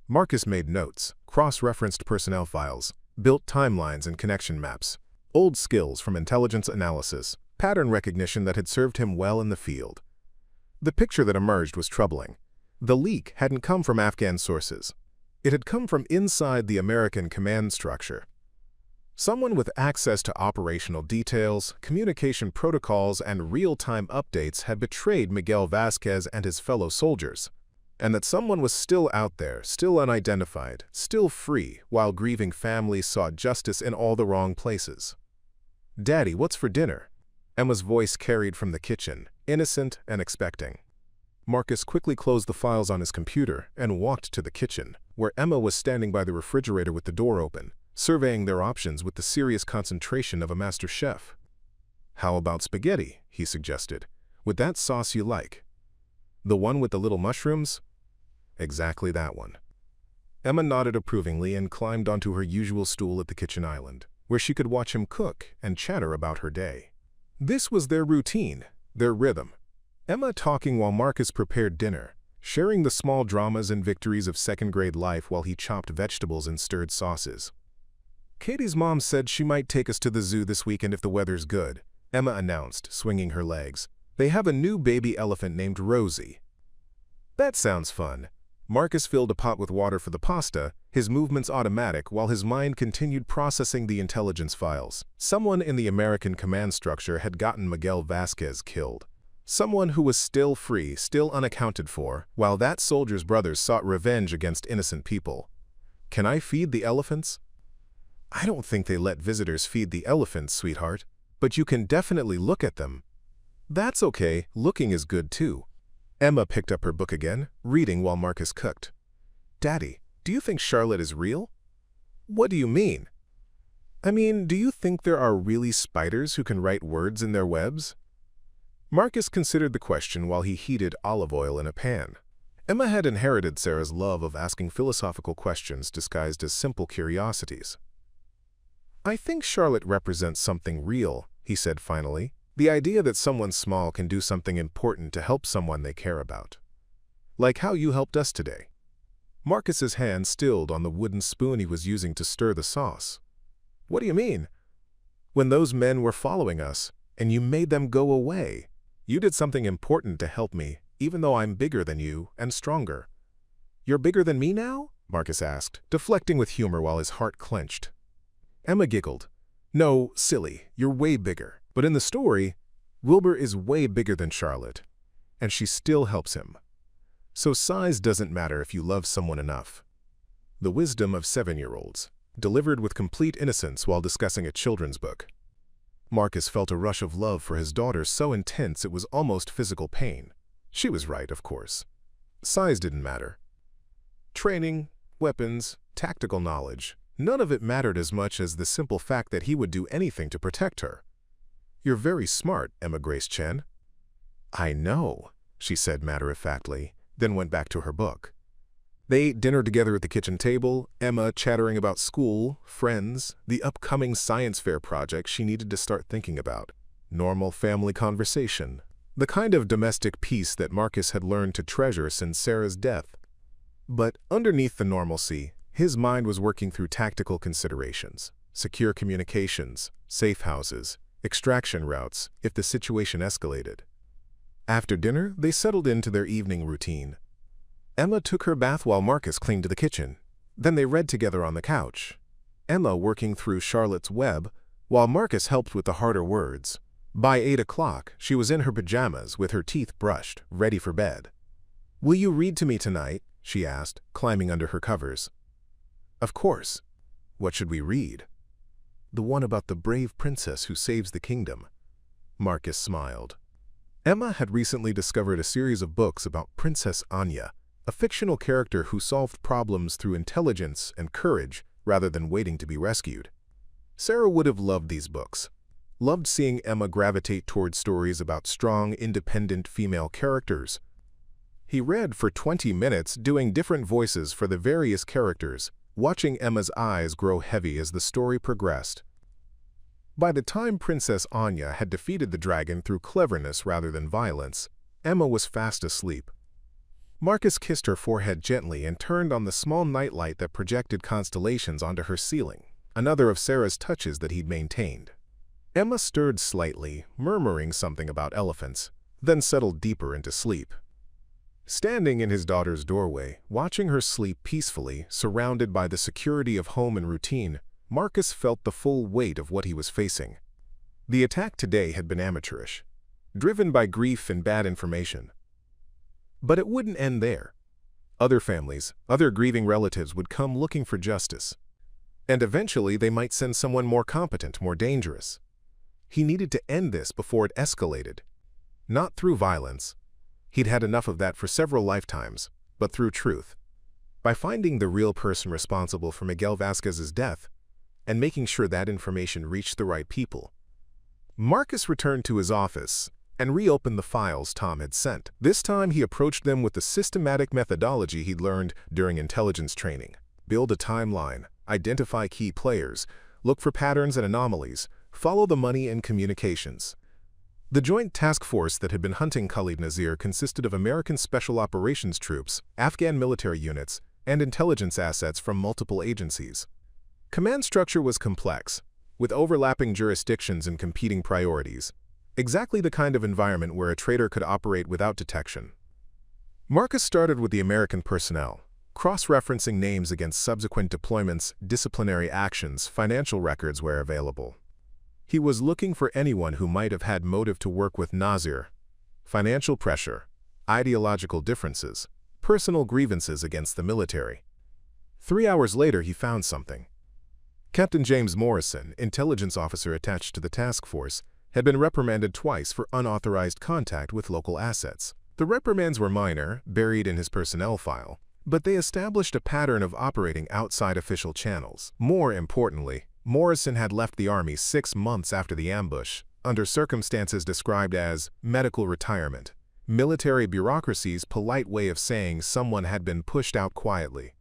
Marcus made notes, cross-referenced personnel files, built timelines and connection maps, old skills from intelligence analysis, pattern recognition that had served him well in the field. The picture that emerged was troubling. The leak hadn't come from Afghan sources. It had come from inside the American command structure. Someone with access to operational details, communication protocols, and real-time updates had betrayed Miguel Vasquez and his fellow soldiers. And that someone was still out there, still unidentified, still free, while grieving families sought justice in all the wrong places. "Daddy, what's for dinner?" Emma's voice carried from the kitchen, innocent and expecting. Marcus quickly closed the files on his computer and walked to the kitchen, where Emma was standing by the refrigerator with the door open, surveying their options with the serious concentration of a master chef. "How about spaghetti?" he suggested. "With that sauce you like." "The one with the little mushrooms?" "Exactly that one." Emma nodded approvingly and climbed onto her usual stool at the kitchen island, where she could watch him cook and chatter about her day. This was their routine, their rhythm. Emma talking while Marcus prepared dinner, sharing the small dramas and victories of second-grade life while he chopped vegetables and stirred sauces. "Katie's mom said she might take us to the zoo this weekend if the weather's good," Emma announced, swinging her legs. "They have a new baby elephant named Rosie." "That sounds fun." Marcus filled a pot with water for the pasta, his movements automatic while his mind continued processing the intelligence files. Someone in the American command structure had gotten Miguel Vasquez killed. Someone who was still free, still unaccounted for, while that soldier's brothers sought revenge against innocent people. "Can I feed the elephants?" "I don't think they let visitors feed the elephants, sweetheart, but you can definitely look at them." "That's okay, looking is good too." Emma picked up her book again, reading while Marcus cooked. "Daddy, do you think Charlotte is real?" "What do you mean?" "I mean, do you think there are really spiders who can write words in their webs?" Marcus considered the question while he heated olive oil in a pan. Emma had inherited Sarah's love of asking philosophical questions disguised as simple curiosities. "I think Charlotte represents something real," he said finally. "The idea that someone small can do something important to help someone they care about. Like how you helped us today." Marcus's hand stilled on the wooden spoon he was using to stir the sauce. "What do you mean?" "When those men were following us, and you made them go away. You did something important to help me, even though I'm bigger than you and stronger." "You're bigger than me now?" Marcus asked, deflecting with humor while his heart clenched. Emma giggled. "No, silly, you're way bigger. But in the story, Wilbur is way bigger than Charlotte, and she still helps him. So size doesn't matter if you love someone enough." The wisdom of 7-year-olds, delivered with complete innocence while discussing a children's book. Marcus felt a rush of love for his daughter so intense it was almost physical pain. She was right, of course. Size didn't matter. Training, weapons, tactical knowledge, None of it mattered as much as the simple fact that he would do anything to protect her. "You're very smart, Emma Grace Chen." "I know," she said matter-of-factly, then went back to her book. They ate dinner together at the kitchen table, Emma chattering about school, friends, the upcoming science fair project she needed to start thinking about. Normal family conversation. The kind of domestic peace that Marcus had learned to treasure since Sarah's death. But underneath the normalcy, his mind was working through tactical considerations, secure communications, safe houses, extraction routes if the situation escalated. After dinner, they settled into their evening routine. Emma took her bath while Marcus cleaned to the kitchen. Then they read together on the couch, Emma working through Charlotte's Web, while Marcus helped with the harder words. By 8 o'clock, she was in her pajamas with her teeth brushed, ready for bed. "Will you read to me tonight?" she asked, climbing under her covers. "Of course. What should we read?" "The one about the brave princess who saves the kingdom." Marcus smiled. Emma had recently discovered a series of books about Princess Anya, a fictional character who solved problems through intelligence and courage rather than waiting to be rescued. Sarah would have loved these books. Loved seeing Emma gravitate towards stories about strong, independent female characters. He read for 20 minutes, doing different voices for the various characters, watching Emma's eyes grow heavy as the story progressed. By the time Princess Anya had defeated the dragon through cleverness rather than violence, Emma was fast asleep. Marcus kissed her forehead gently and turned on the small nightlight that projected constellations onto her ceiling, another of Sarah's touches that he'd maintained. Emma stirred slightly, murmuring something about elephants, then settled deeper into sleep. Standing in his daughter's doorway, watching her sleep peacefully, surrounded by the security of home and routine, Marcus felt the full weight of what he was facing. The attack today had been amateurish, driven by grief and bad information. But it wouldn't end there. Other families, other grieving relatives would come looking for justice. And eventually they might send someone more competent, more dangerous. He needed to end this before it escalated. Not through violence. He'd had enough of that for several lifetimes, but through truth. By finding the real person responsible for Miguel Vasquez's death, and making sure that information reached the right people. Marcus returned to his office and reopened the files Tom had sent. This time he approached them with the systematic methodology he'd learned during intelligence training. Build a timeline, identify key players, look for patterns and anomalies, follow the money and communications. The joint task force that had been hunting Khalid Nazir consisted of American Special Operations troops, Afghan military units, and intelligence assets from multiple agencies. Command structure was complex, with overlapping jurisdictions and competing priorities. Exactly the kind of environment where a traitor could operate without detection. Marcus started with the American personnel, cross-referencing names against subsequent deployments, disciplinary actions, financial records where available. He was looking for anyone who might have had motive to work with Nazir. Financial pressure, ideological differences, personal grievances against the military. 3 hours later he found something. Captain James Morrison, intelligence officer attached to the task force, had been reprimanded twice for unauthorized contact with local assets. The reprimands were minor, buried in his personnel file, but they established a pattern of operating outside official channels. More importantly, Morrison had left the Army 6 months after the ambush, under circumstances described as medical retirement, military bureaucracy's polite way of saying someone had been pushed out quietly.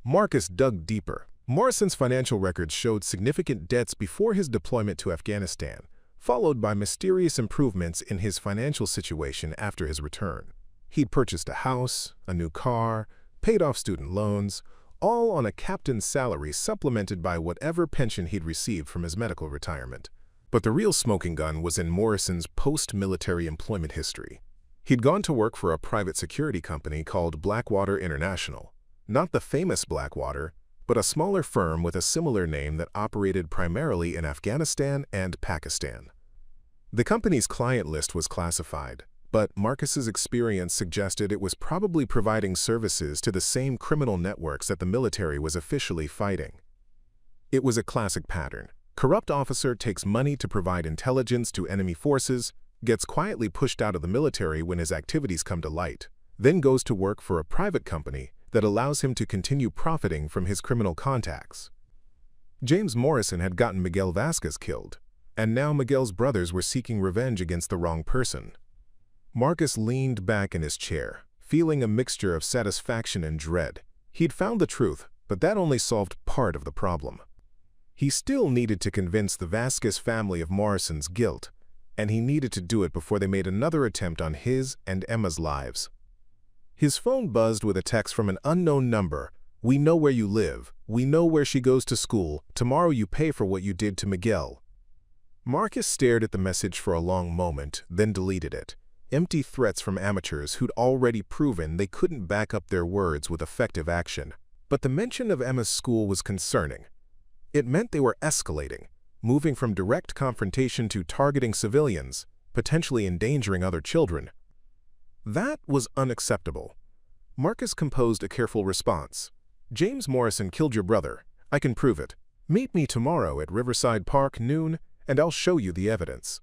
Marcus dug deeper. Morrison's financial records showed significant debts before his deployment to Afghanistan, followed by mysterious improvements in his financial situation after his return. He'd purchased a house, a new car, paid off student loans, all on a captain's salary supplemented by whatever pension he'd received from his medical retirement. But the real smoking gun was in Morrison's post-military employment history. He'd gone to work for a private security company called Blackwater International. Not the famous Blackwater, but a smaller firm with a similar name that operated primarily in Afghanistan and Pakistan. The company's client list was classified, but Marcus's experience suggested it was probably providing services to the same criminal networks that the military was officially fighting. It was a classic pattern. Corrupt officer takes money to provide intelligence to enemy forces, gets quietly pushed out of the military when his activities come to light, then goes to work for a private company that allows him to continue profiting from his criminal contacts. James Morrison had gotten Miguel Vasquez killed, and now Miguel's brothers were seeking revenge against the wrong person. Marcus leaned back in his chair, feeling a mixture of satisfaction and dread. He'd found the truth, but that only solved part of the problem. He still needed to convince the Vasquez family of Morrison's guilt, and he needed to do it before they made another attempt on his and Emma's lives. His phone buzzed with a text from an unknown number. "We know where you live. We know where she goes to school. Tomorrow you pay for what you did to Miguel." Marcus stared at the message for a long moment, then deleted it. Empty threats from amateurs who'd already proven they couldn't back up their words with effective action. But the mention of Emma's school was concerning. It meant they were escalating, moving from direct confrontation to targeting civilians, potentially endangering other children. That was unacceptable. Marcus composed a careful response. "James Morrison killed your brother. I can prove it. Meet me tomorrow at Riverside Park, noon, and I'll show you the evidence."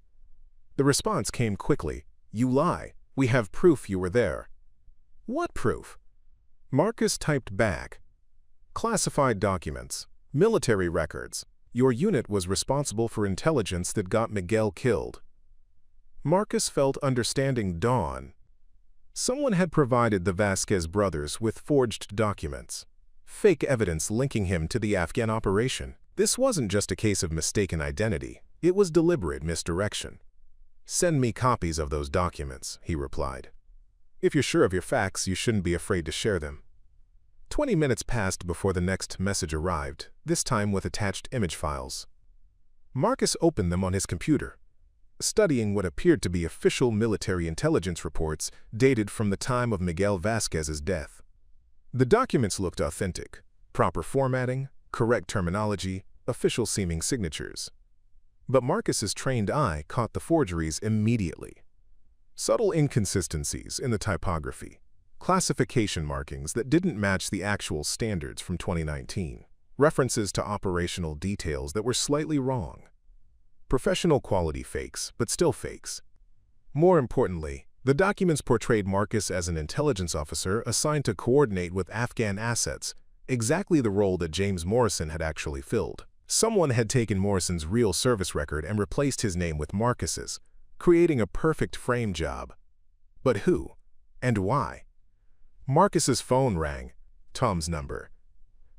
The response came quickly. "You lie. We have proof you were there." "What proof?" Marcus typed back. "Classified documents. Military records. Your unit was responsible for intelligence that got Miguel killed." Marcus felt understanding dawn. Someone had provided the Vasquez brothers with forged documents, fake evidence linking him to the Afghan operation. This wasn't just a case of mistaken identity. It was deliberate misdirection. "Send me copies of those documents," he replied. "If you're sure of your facts, you shouldn't be afraid to share them." 20 minutes passed before the next message arrived, this time with attached image files. Marcus opened them on his computer, studying what appeared to be official military intelligence reports dated from the time of Miguel Vasquez's death. The documents looked authentic, proper formatting, correct terminology, official-seeming signatures. But Marcus's trained eye caught the forgeries immediately. Subtle inconsistencies in the typography, classification markings that didn't match the actual standards from 2019, references to operational details that were slightly wrong. Professional quality fakes, but still fakes. More importantly, the documents portrayed Marcus as an intelligence officer assigned to coordinate with Afghan assets, exactly the role that James Morrison had actually filled. Someone had taken Morrison's real service record and replaced his name with Marcus's, creating a perfect frame job. But who? And why? Marcus's phone rang. Tom's number.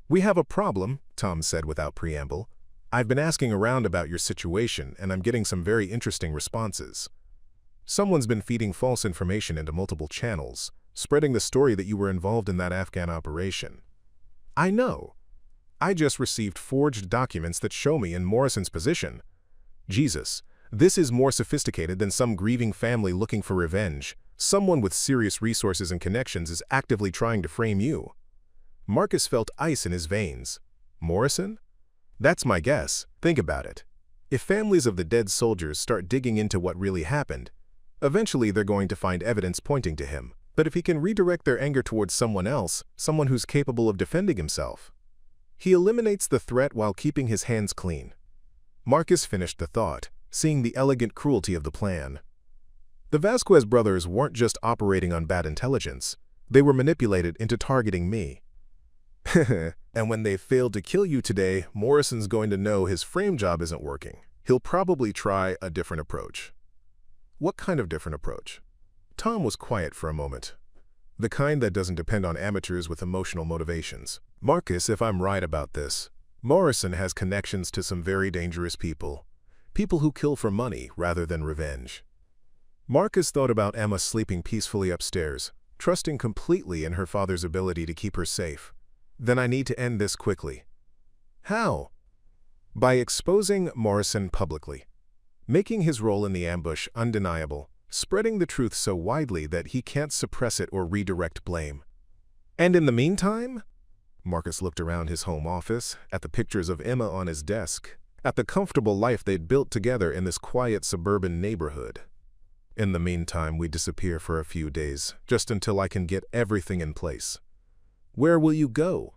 "We have a problem," Tom said without preamble. "I've been asking around about your situation, and I'm getting some very interesting responses. Someone's been feeding false information into multiple channels, spreading the story that you were involved in that Afghan operation." "I know. I just received forged documents that show me in Morrison's position." "Jesus, this is more sophisticated than some grieving family looking for revenge. Someone with serious resources and connections is actively trying to frame you." Marcus felt ice in his veins. "Morrison? That's my guess. Think about it. If families of the dead soldiers start digging into what really happened, eventually they're going to find evidence pointing to him. But if he can redirect their anger towards someone else, someone who's capable of defending himself, he eliminates the threat while keeping his hands clean." Marcus finished the thought, seeing the elegant cruelty of the plan. The Vasquez brothers weren't just operating on bad intelligence. They were manipulated into targeting me. "And when they failed to kill you today, Morrison's going to know his frame job isn't working. He'll probably try a different approach." "What kind of different approach?" Tom was quiet for a moment. "The kind that doesn't depend on amateurs with emotional motivations. Marcus, if I'm right about this, Morrison has connections to some very dangerous people. People who kill for money rather than revenge." Marcus thought about Emma sleeping peacefully upstairs, trusting completely in her father's ability to keep her safe. "Then I need to end this quickly." "How?" "By exposing Morrison publicly, making his role in the ambush undeniable, spreading the truth so widely that he can't suppress it or redirect blame." "And in the meantime?" Marcus looked around his home office, at the pictures of Emma on his desk, at the comfortable life they'd built together in this quiet suburban neighborhood. "In the meantime, we disappear for a few days, just until I can get everything in place." "Where will you go?"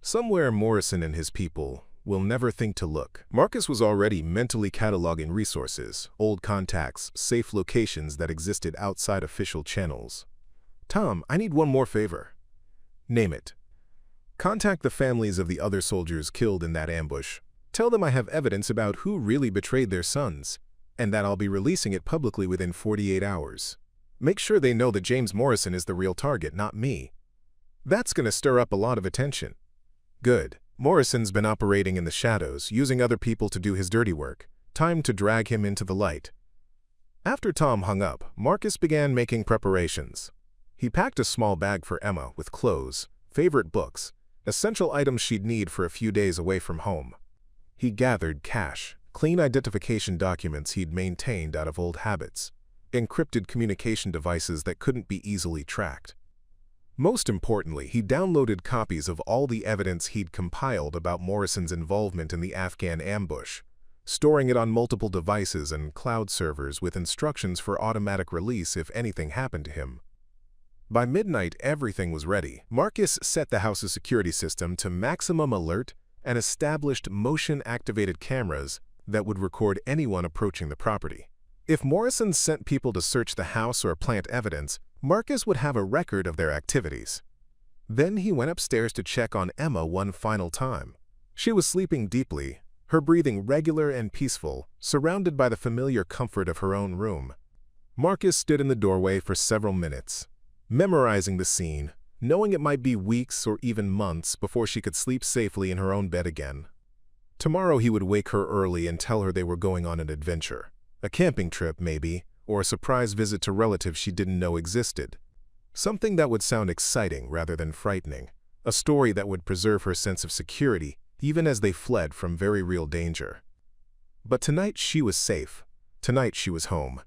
"Somewhere Morrison and his people will never think to look." Marcus was already mentally cataloging resources, old contacts, safe locations that existed outside official channels. "Tom, I need one more favor." "Name it." Contact the families of the other soldiers killed in that ambush. Tell them I have evidence about who really betrayed their sons, and that I'll be releasing it publicly within 48 hours. Make sure they know that James Morrison is the real target, not me. That's gonna stir up a lot of attention. Good. Morrison's been operating in the shadows, using other people to do his dirty work. Time to drag him into the light. After Tom hung up, Marcus began making preparations. He packed a small bag for Emma with clothes, favorite books, essential items she'd need for a few days away from home. He gathered cash, clean identification documents he'd maintained out of old habits, encrypted communication devices that couldn't be easily tracked. Most importantly, he downloaded copies of all the evidence he'd compiled about Morrison's involvement in the Afghan ambush, storing it on multiple devices and cloud servers with instructions for automatic release if anything happened to him. By midnight, everything was ready. Marcus set the house's security system to maximum alert and established motion-activated cameras that would record anyone approaching the property. If Morrison sent people to search the house or plant evidence, Marcus would have a record of their activities. Then he went upstairs to check on Emma one final time. She was sleeping deeply, her breathing regular and peaceful, surrounded by the familiar comfort of her own room. Marcus stood in the doorway for several minutes, memorizing the scene, knowing it might be weeks or even months before she could sleep safely in her own bed again. Tomorrow he would wake her early and tell her they were going on an adventure. A camping trip, maybe, or a surprise visit to relatives she didn't know existed. Something that would sound exciting rather than frightening. A story that would preserve her sense of security, even as they fled from very real danger. But tonight she was safe. Tonight she was home.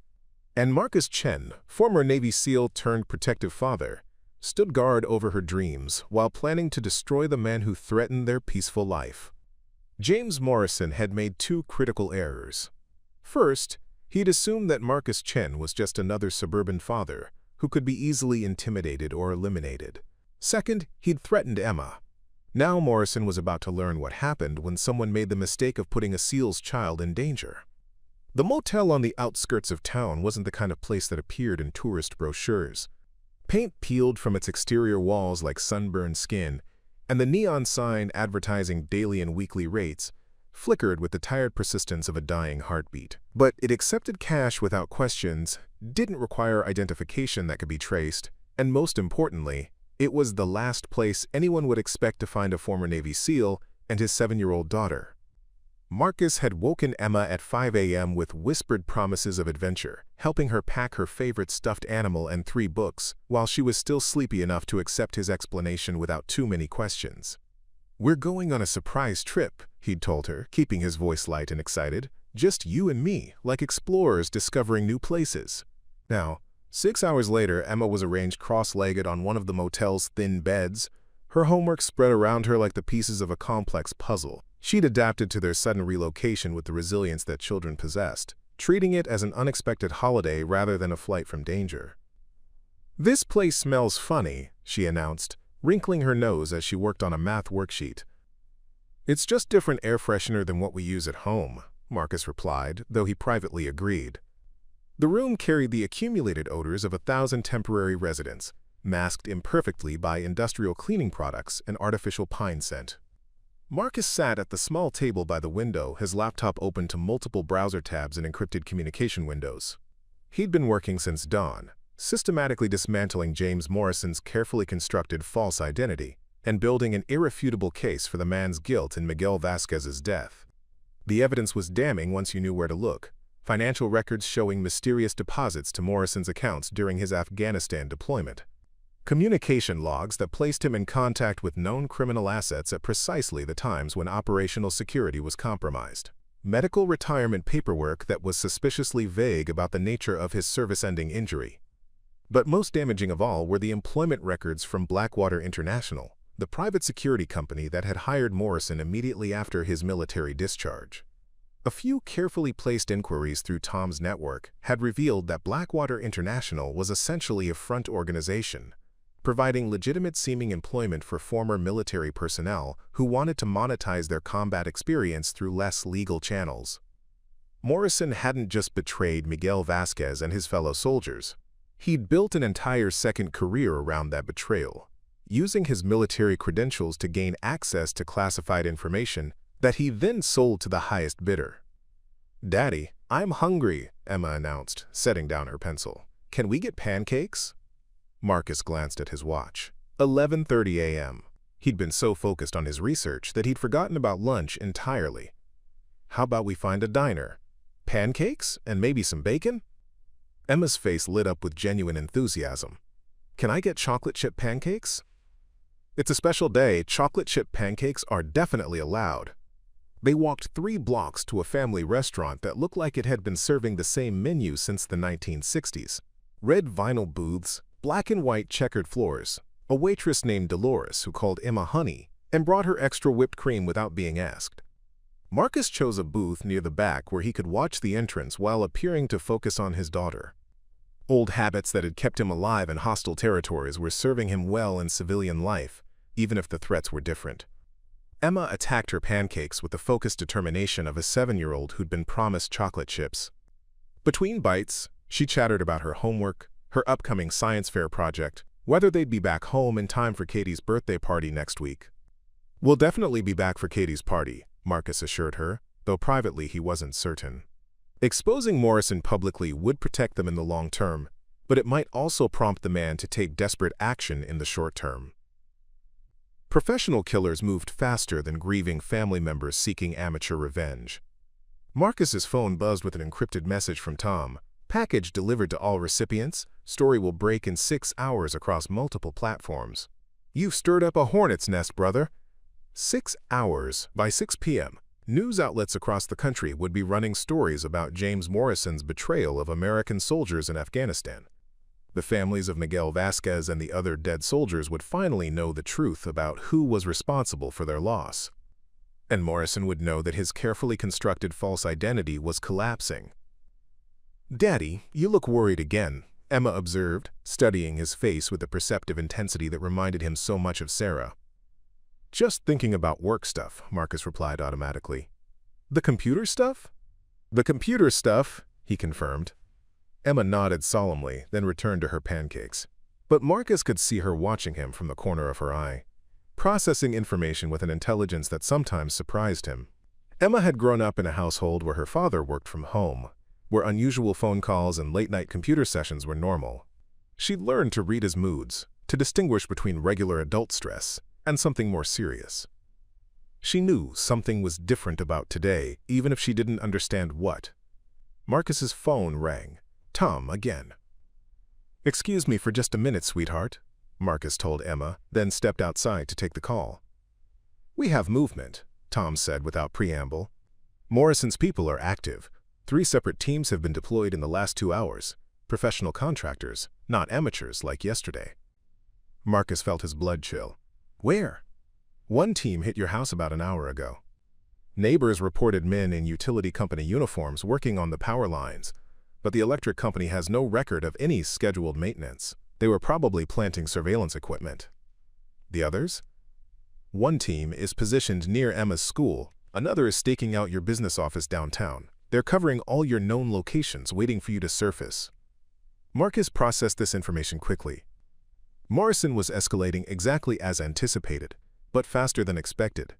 And Marcus Chen, former Navy SEAL turned protective father, stood guard over her dreams while planning to destroy the man who threatened their peaceful life. James Morrison had made two critical errors. First, he'd assumed that Marcus Chen was just another suburban father who could be easily intimidated or eliminated. Second, he'd threatened Emma. Now Morrison was about to learn what happened when someone made the mistake of putting a SEAL's child in danger. The motel on the outskirts of town wasn't the kind of place that appeared in tourist brochures. Paint peeled from its exterior walls like sunburned skin, and the neon sign advertising daily and weekly rates flickered with the tired persistence of a dying heartbeat. But it accepted cash without questions, didn't require identification that could be traced, and most importantly, it was the last place anyone would expect to find a former Navy SEAL and his 7-year-old daughter. Marcus had woken Emma at 5 a.m. with whispered promises of adventure, helping her pack her favorite stuffed animal and 3 books, while she was still sleepy enough to accept his explanation without too many questions. "We're going on a surprise trip," he'd told her, keeping his voice light and excited. "Just you and me, like explorers discovering new places." Now, 6 hours later, Emma was arranged cross-legged on one of the motel's thin beds, her homework spread around her like the pieces of a complex puzzle. She'd adapted to their sudden relocation with the resilience that children possessed, treating it as an unexpected holiday rather than a flight from danger. "This place smells funny," she announced, wrinkling her nose as she worked on a math worksheet. "It's just different air freshener than what we use at home," Marcus replied, though he privately agreed. The room carried the accumulated odors of 1,000 temporary residents, masked imperfectly by industrial cleaning products and artificial pine scent. Marcus sat at the small table by the window, his laptop open to multiple browser tabs and encrypted communication windows. He'd been working since dawn, systematically dismantling James Morrison's carefully constructed false identity and building an irrefutable case for the man's guilt in Miguel Vasquez's death. The evidence was damning once you knew where to look. Financial records showing mysterious deposits to Morrison's accounts during his Afghanistan deployment. Communication logs that placed him in contact with known criminal assets at precisely the times when operational security was compromised. Medical retirement paperwork that was suspiciously vague about the nature of his service-ending injury. But most damaging of all were the employment records from Blackwater International, the private security company that had hired Morrison immediately after his military discharge. A few carefully placed inquiries through Tom's network had revealed that Blackwater International was essentially a front organization, providing legitimate-seeming employment for former military personnel who wanted to monetize their combat experience through less legal channels. Morrison hadn't just betrayed Miguel Vasquez and his fellow soldiers. He'd built an entire second career around that betrayal, using his military credentials to gain access to classified information that he then sold to the highest bidder. "Daddy, I'm hungry," Emma announced, setting down her pencil. "Can we get pancakes?" Marcus glanced at his watch. 11:30 a.m. He'd been so focused on his research that he'd forgotten about lunch entirely. "How about we find a diner? Pancakes? And maybe some bacon?" Emma's face lit up with genuine enthusiasm. "Can I get chocolate chip pancakes?" "It's a special day. Chocolate chip pancakes are definitely allowed." They walked 3 blocks to a family restaurant that looked like it had been serving the same menu since the 1960s. Red vinyl booths, black and white checkered floors, a waitress named Dolores who called Emma honey and brought her extra whipped cream without being asked. Marcus chose a booth near the back where he could watch the entrance while appearing to focus on his daughter. Old habits that had kept him alive in hostile territories were serving him well in civilian life, even if the threats were different. Emma attacked her pancakes with the focused determination of a 7-year-old who'd been promised chocolate chips. Between bites, she chattered about her homework, her upcoming science fair project, whether they'd be back home in time for Katie's birthday party next week. "We'll definitely be back for Katie's party," Marcus assured her, though privately he wasn't certain. Exposing Morrison publicly would protect them in the long term, but it might also prompt the man to take desperate action in the short term. Professional killers moved faster than grieving family members seeking amateur revenge. Marcus's phone buzzed with an encrypted message from Tom. "Package delivered to all recipients. Story will break in 6 hours across multiple platforms." "You've stirred up a hornet's nest, brother." 6 hours. By 6 p.m., news outlets across the country would be running stories about James Morrison's betrayal of American soldiers in Afghanistan. The families of Miguel Vasquez and the other dead soldiers would finally know the truth about who was responsible for their loss. And Morrison would know that his carefully constructed false identity was collapsing. "Daddy, you look worried again," Emma observed, studying his face with a perceptive intensity that reminded him so much of Sarah. "Just thinking about work stuff," Marcus replied automatically. "The computer stuff?" "The computer stuff," he confirmed. Emma nodded solemnly, then returned to her pancakes. But Marcus could see her watching him from the corner of her eye, processing information with an intelligence that sometimes surprised him. Emma had grown up in a household where her father worked from home, where unusual phone calls and late-night computer sessions were normal. She'd learned to read his moods, to distinguish between regular adult stress and something more serious. She knew something was different about today, even if she didn't understand what. Marcus's phone rang. Tom again. "Excuse me for just a minute, sweetheart," Marcus told Emma, then stepped outside to take the call. "We have movement," Tom said without preamble. "Morrison's people are active. 3 separate teams have been deployed in the last 2 hours. Professional contractors, not amateurs like yesterday." Marcus felt his blood chill. "Where?" "One team hit your house about an hour ago." Neighbors reported men in utility company uniforms working on the power lines, but the electric company has no record of any scheduled maintenance. They were probably planting surveillance equipment. "The others?" "One team is positioned near Emma's school. Another is staking out your business office downtown. They're covering all your known locations, waiting for you to surface." Marcus processed this information quickly. Morrison was escalating exactly as anticipated, but faster than expected.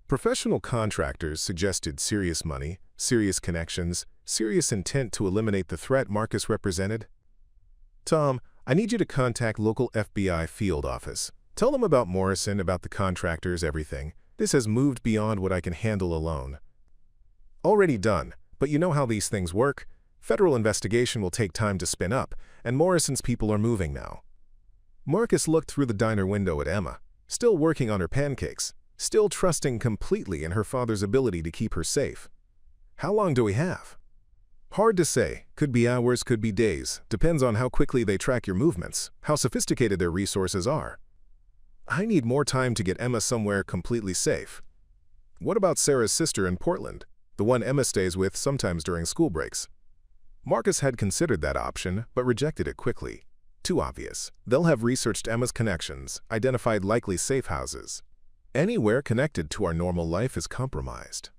Professional contractors suggested serious money, serious connections, serious intent to eliminate the threat Marcus represented. "Tom, I need you to contact local FBI field office. Tell them about Morrison, about the contractors, everything. This has moved beyond what I can handle alone." "Already done, but you know how these things work. Federal investigation will take time to spin up, and Morrison's people are moving now." Marcus looked through the diner window at Emma, still working on her pancakes, still trusting completely in her father's ability to keep her safe. "How long do we have?" "Hard to say. Could be hours, could be days. Depends on how quickly they track your movements, how sophisticated their resources are." "I need more time to get Emma somewhere completely safe." "What about Sarah's sister in Portland, the one Emma stays with sometimes during school breaks?" Marcus had considered that option, but rejected it quickly. Too obvious. They'll have researched Emma's connections, identified likely safe houses. Anywhere connected to our normal life is compromised.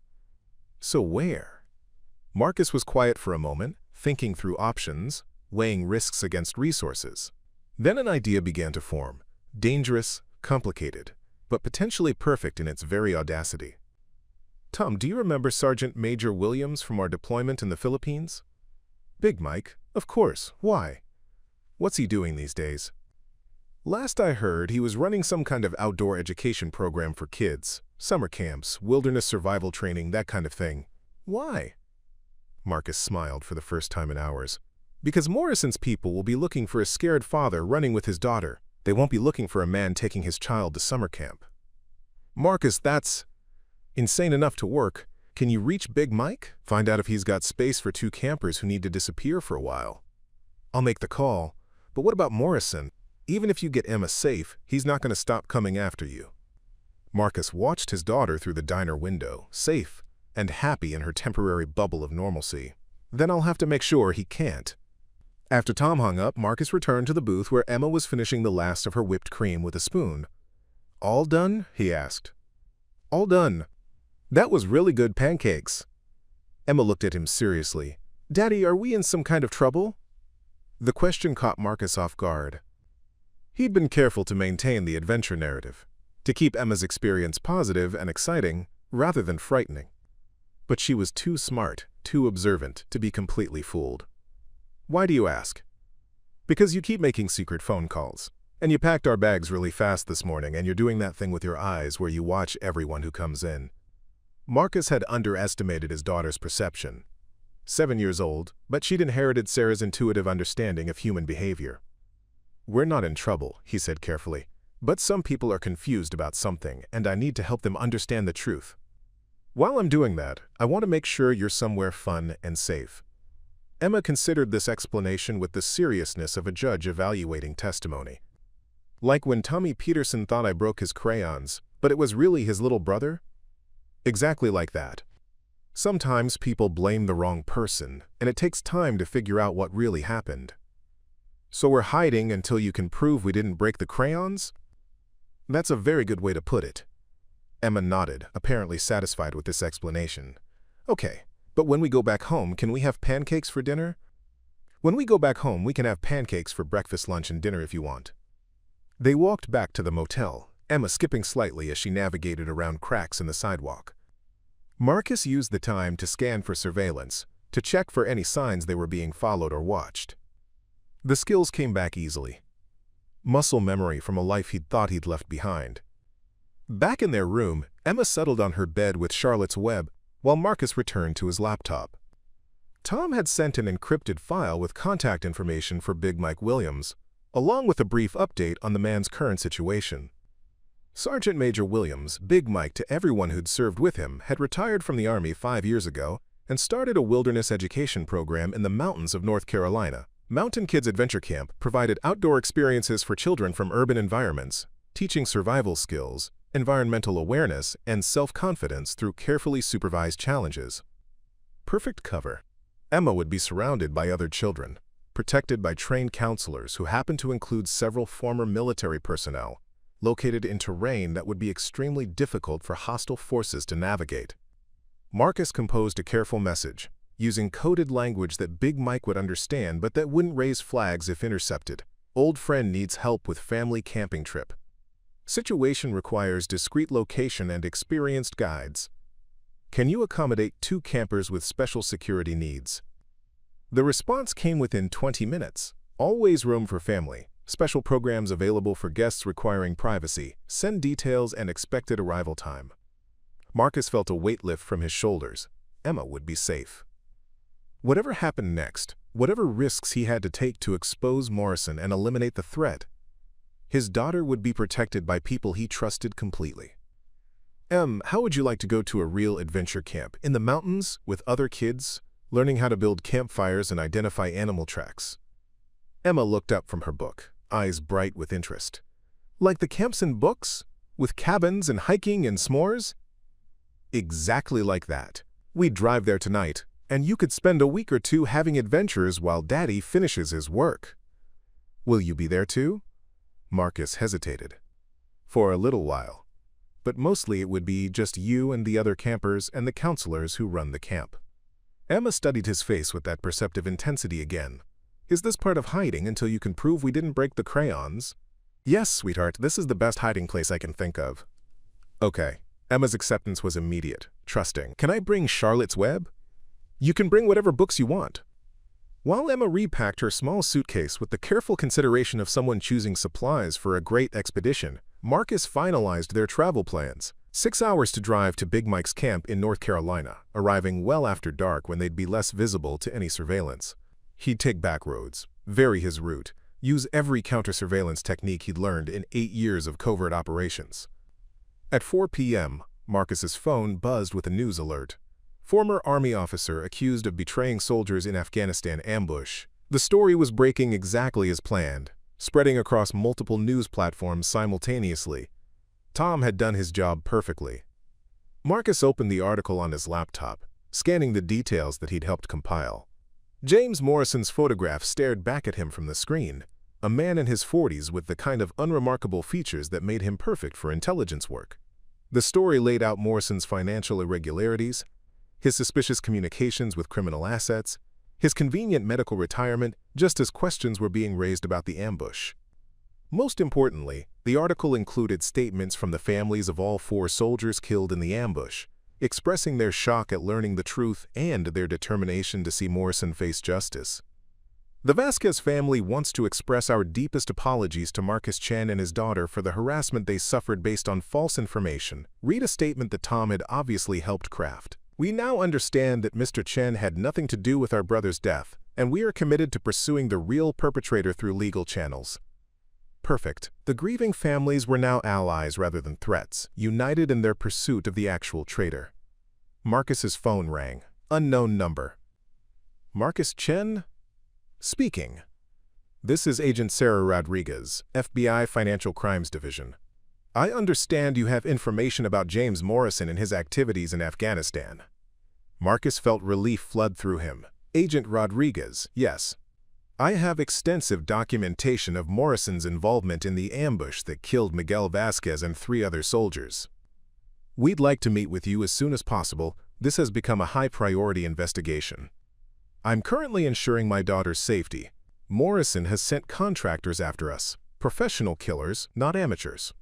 So where? Marcus was quiet for a moment, thinking through options, weighing risks against resources. Then an idea began to form. Dangerous, complicated, but potentially perfect in its very audacity. Tom, do you remember Sergeant Major Williams from our deployment in the Philippines? Big Mike, of course. Why? What's he doing these days? Last I heard, he was running some kind of outdoor education program for kids. Summer camps, wilderness survival training, that kind of thing. Why? Marcus smiled for the first time in hours. Because Morrison's people will be looking for a scared father running with his daughter. They won't be looking for a man taking his child to summer camp. Marcus, that's insane enough to work. Can you reach Big Mike? Find out if he's got space for 2 campers who need to disappear for a while. I'll make the call. But what about Morrison? Even if you get Emma safe, he's not going to stop coming after you. Marcus watched his daughter through the diner window, safe and happy in her temporary bubble of normalcy. Then I'll have to make sure he can't. After Tom hung up, Marcus returned to the booth where Emma was finishing the last of her whipped cream with a spoon. All done? He asked. All done. That was really good pancakes. Emma looked at him seriously. Daddy, are we in some kind of trouble? The question caught Marcus off guard. He'd been careful to maintain the adventure narrative, to keep Emma's experience positive and exciting rather than frightening. But she was too smart, too observant to be completely fooled. Why do you ask? Because you keep making secret phone calls. And you packed our bags really fast this morning, and you're doing that thing with your eyes where you watch everyone who comes in. Marcus had underestimated his daughter's perception. 7 years old, but she'd inherited Sarah's intuitive understanding of human behavior. We're not in trouble, he said carefully, but some people are confused about something, and I need to help them understand the truth. While I'm doing that, I want to make sure you're somewhere fun and safe. Emma considered this explanation with the seriousness of a judge evaluating testimony. Like when Tommy Peterson thought I broke his crayons, but it was really his little brother? Exactly like that. Sometimes people blame the wrong person, and it takes time to figure out what really happened. So we're hiding until you can prove we didn't break the crayons? That's a very good way to put it. Emma nodded, apparently satisfied with this explanation. Okay, but when we go back home, can we have pancakes for dinner? When we go back home, we can have pancakes for breakfast, lunch, and dinner if you want. They walked back to the motel, Emma skipping slightly as she navigated around cracks in the sidewalk. Marcus used the time to scan for surveillance, to check for any signs they were being followed or watched. The skills came back easily. Muscle memory from a life he'd thought he'd left behind. Back in their room, Emma settled on her bed with Charlotte's Web, while Marcus returned to his laptop. Tom had sent an encrypted file with contact information for Big Mike Williams, along with a brief update on the man's current situation. Sergeant Major Williams, Big Mike to everyone who'd served with him, had retired from the Army 5 years ago and started a wilderness education program in the mountains of North Carolina. Mountain Kids Adventure Camp provided outdoor experiences for children from urban environments, teaching survival skills, environmental awareness, and self-confidence through carefully supervised challenges. Perfect cover. Emma would be surrounded by other children, protected by trained counselors who happened to include several former military personnel, located in terrain that would be extremely difficult for hostile forces to navigate. Marcus composed a careful message, using coded language that Big Mike would understand but that wouldn't raise flags if intercepted. Old friend needs help with family camping trip. Situation requires discreet location and experienced guides. Can you accommodate 2 campers with special security needs? The response came within 20 minutes. Always room for family. Special programs available for guests requiring privacy. Send details and expected arrival time. Marcus felt a weight lift from his shoulders. Emma would be safe. Whatever happened next, whatever risks he had to take to expose Morrison and eliminate the threat, his daughter would be protected by people he trusted completely. How would you like to go to a real adventure camp in the mountains with other kids, learning how to build campfires and identify animal tracks? Emma looked up from her book, eyes bright with interest. Like the camps in books? With cabins and hiking and s'mores? Exactly like that. We'd drive there tonight, and you could spend a week or 2 having adventures while Daddy finishes his work. Will you be there too? Marcus hesitated. For a little while. But mostly it would be just you and the other campers and the counselors who run the camp. Emma studied his face with that perceptive intensity again. Is this part of hiding until you can prove we didn't break the crayons? Yes, sweetheart, this is the best hiding place I can think of. Okay. Emma's acceptance was immediate, trusting. Can I bring Charlotte's Web? You can bring whatever books you want. While Emma repacked her small suitcase with the careful consideration of someone choosing supplies for a great expedition, Marcus finalized their travel plans. 6 hours to drive to Big Mike's camp in North Carolina, arriving well after dark when they'd be less visible to any surveillance. He'd take back roads, vary his route, use every counter-surveillance technique he'd learned in 8 years of covert operations. At 4 p.m., Marcus's phone buzzed with a news alert. Former Army officer accused of betraying soldiers in Afghanistan ambush. The story was breaking exactly as planned, spreading across multiple news platforms simultaneously. Tom had done his job perfectly. Marcus opened the article on his laptop, scanning the details that he'd helped compile. James Morrison's photograph stared back at him from the screen, a man in his 40s with the kind of unremarkable features that made him perfect for intelligence work. The story laid out Morrison's financial irregularities, his suspicious communications with criminal assets, his convenient medical retirement, just as questions were being raised about the ambush. Most importantly, the article included statements from the families of all 4 soldiers killed in the ambush, expressing their shock at learning the truth and their determination to see Morrison face justice. The Vasquez family wants to express our deepest apologies to Marcus Chen and his daughter for the harassment they suffered based on false information. Read a statement that Tom had obviously helped craft. We now understand that Mr. Chen had nothing to do with our brother's death, and we are committed to pursuing the real perpetrator through legal channels. Perfect. The grieving families were now allies rather than threats, united in their pursuit of the actual traitor. Marcus's phone rang. Unknown number. Marcus Chen? Speaking. This is Agent Sarah Rodriguez, FBI Financial Crimes Division. I understand you have information about James Morrison and his activities in Afghanistan. Marcus felt relief flood through him. Agent Rodriguez, yes. I have extensive documentation of Morrison's involvement in the ambush that killed Miguel Vasquez and 3 other soldiers. We'd like to meet with you as soon as possible. This has become a high-priority investigation. I'm currently ensuring my daughter's safety. Morrison has sent contractors after us, professional killers, not amateurs.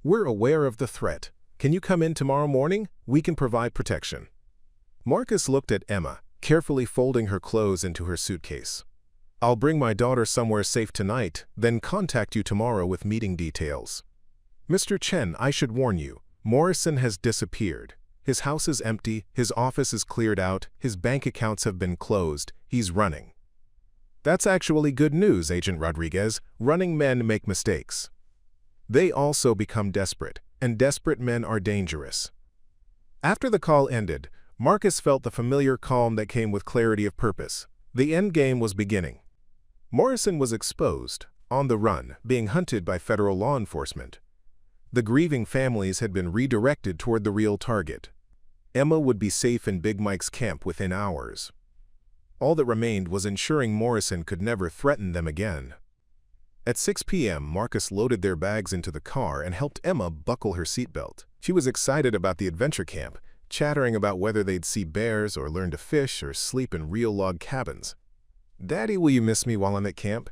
We're aware of the threat. Can you come in tomorrow morning? We can provide protection. Marcus looked at Emma, carefully folding her clothes into her suitcase. I'll bring my daughter somewhere safe tonight, then contact you tomorrow with meeting details. Mr. Chen, I should warn you, Morrison has disappeared. His house is empty, his office is cleared out, his bank accounts have been closed, he's running. That's actually good news, Agent Rodriguez. Running men make mistakes. They also become desperate, and desperate men are dangerous. After the call ended, Marcus felt the familiar calm that came with clarity of purpose. The end game was beginning. Morrison was exposed, on the run, being hunted by federal law enforcement. The grieving families had been redirected toward the real target. Emma would be safe in Big Mike's camp within hours. All that remained was ensuring Morrison could never threaten them again. At 6 p.m., Marcus loaded their bags into the car and helped Emma buckle her seatbelt. She was excited about the adventure camp, chattering about whether they'd see bears or learn to fish or sleep in real log cabins. Daddy, will you miss me while I'm at camp?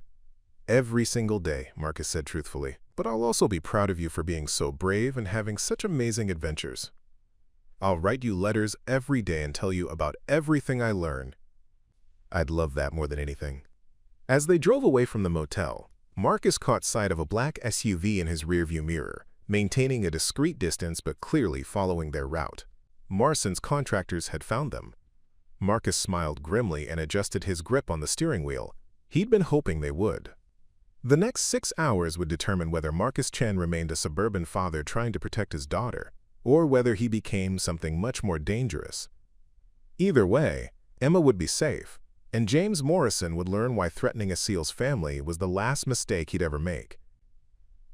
Every single day, Marcus said truthfully. But I'll also be proud of you for being so brave and having such amazing adventures. I'll write you letters every day and tell you about everything I learn. I'd love that more than anything. As they drove away from the motel, Marcus caught sight of a black SUV in his rearview mirror, maintaining a discreet distance but clearly following their route. Morrison's contractors had found them. Marcus smiled grimly and adjusted his grip on the steering wheel. He'd been hoping they would. The next 6 hours would determine whether Marcus Chen remained a suburban father trying to protect his daughter, or whether he became something much more dangerous. Either way, Emma would be safe, and James Morrison would learn why threatening a SEAL's family was the last mistake he'd ever make.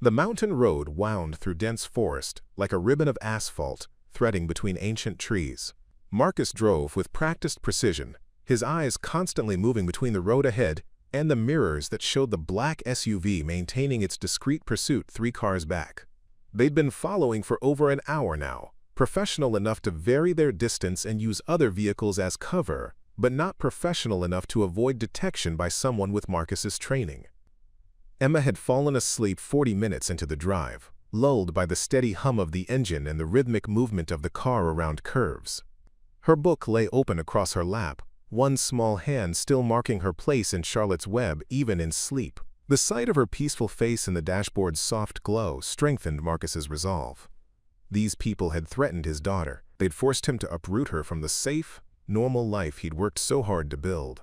The mountain road wound through dense forest like a ribbon of asphalt threading between ancient trees. Marcus drove with practiced precision, his eyes constantly moving between the road ahead and the mirrors that showed the black SUV maintaining its discreet pursuit 3 cars back. They'd been following for over an hour now, professional enough to vary their distance and use other vehicles as cover, but not professional enough to avoid detection by someone with Marcus's training. Emma had fallen asleep 40 minutes into the drive, lulled by the steady hum of the engine and the rhythmic movement of the car around curves. Her book lay open across her lap, one small hand still marking her place in Charlotte's Web even in sleep. The sight of her peaceful face in the dashboard's soft glow strengthened Marcus's resolve. These people had threatened his daughter. They'd forced him to uproot her from the safe, normal life he'd worked so hard to build.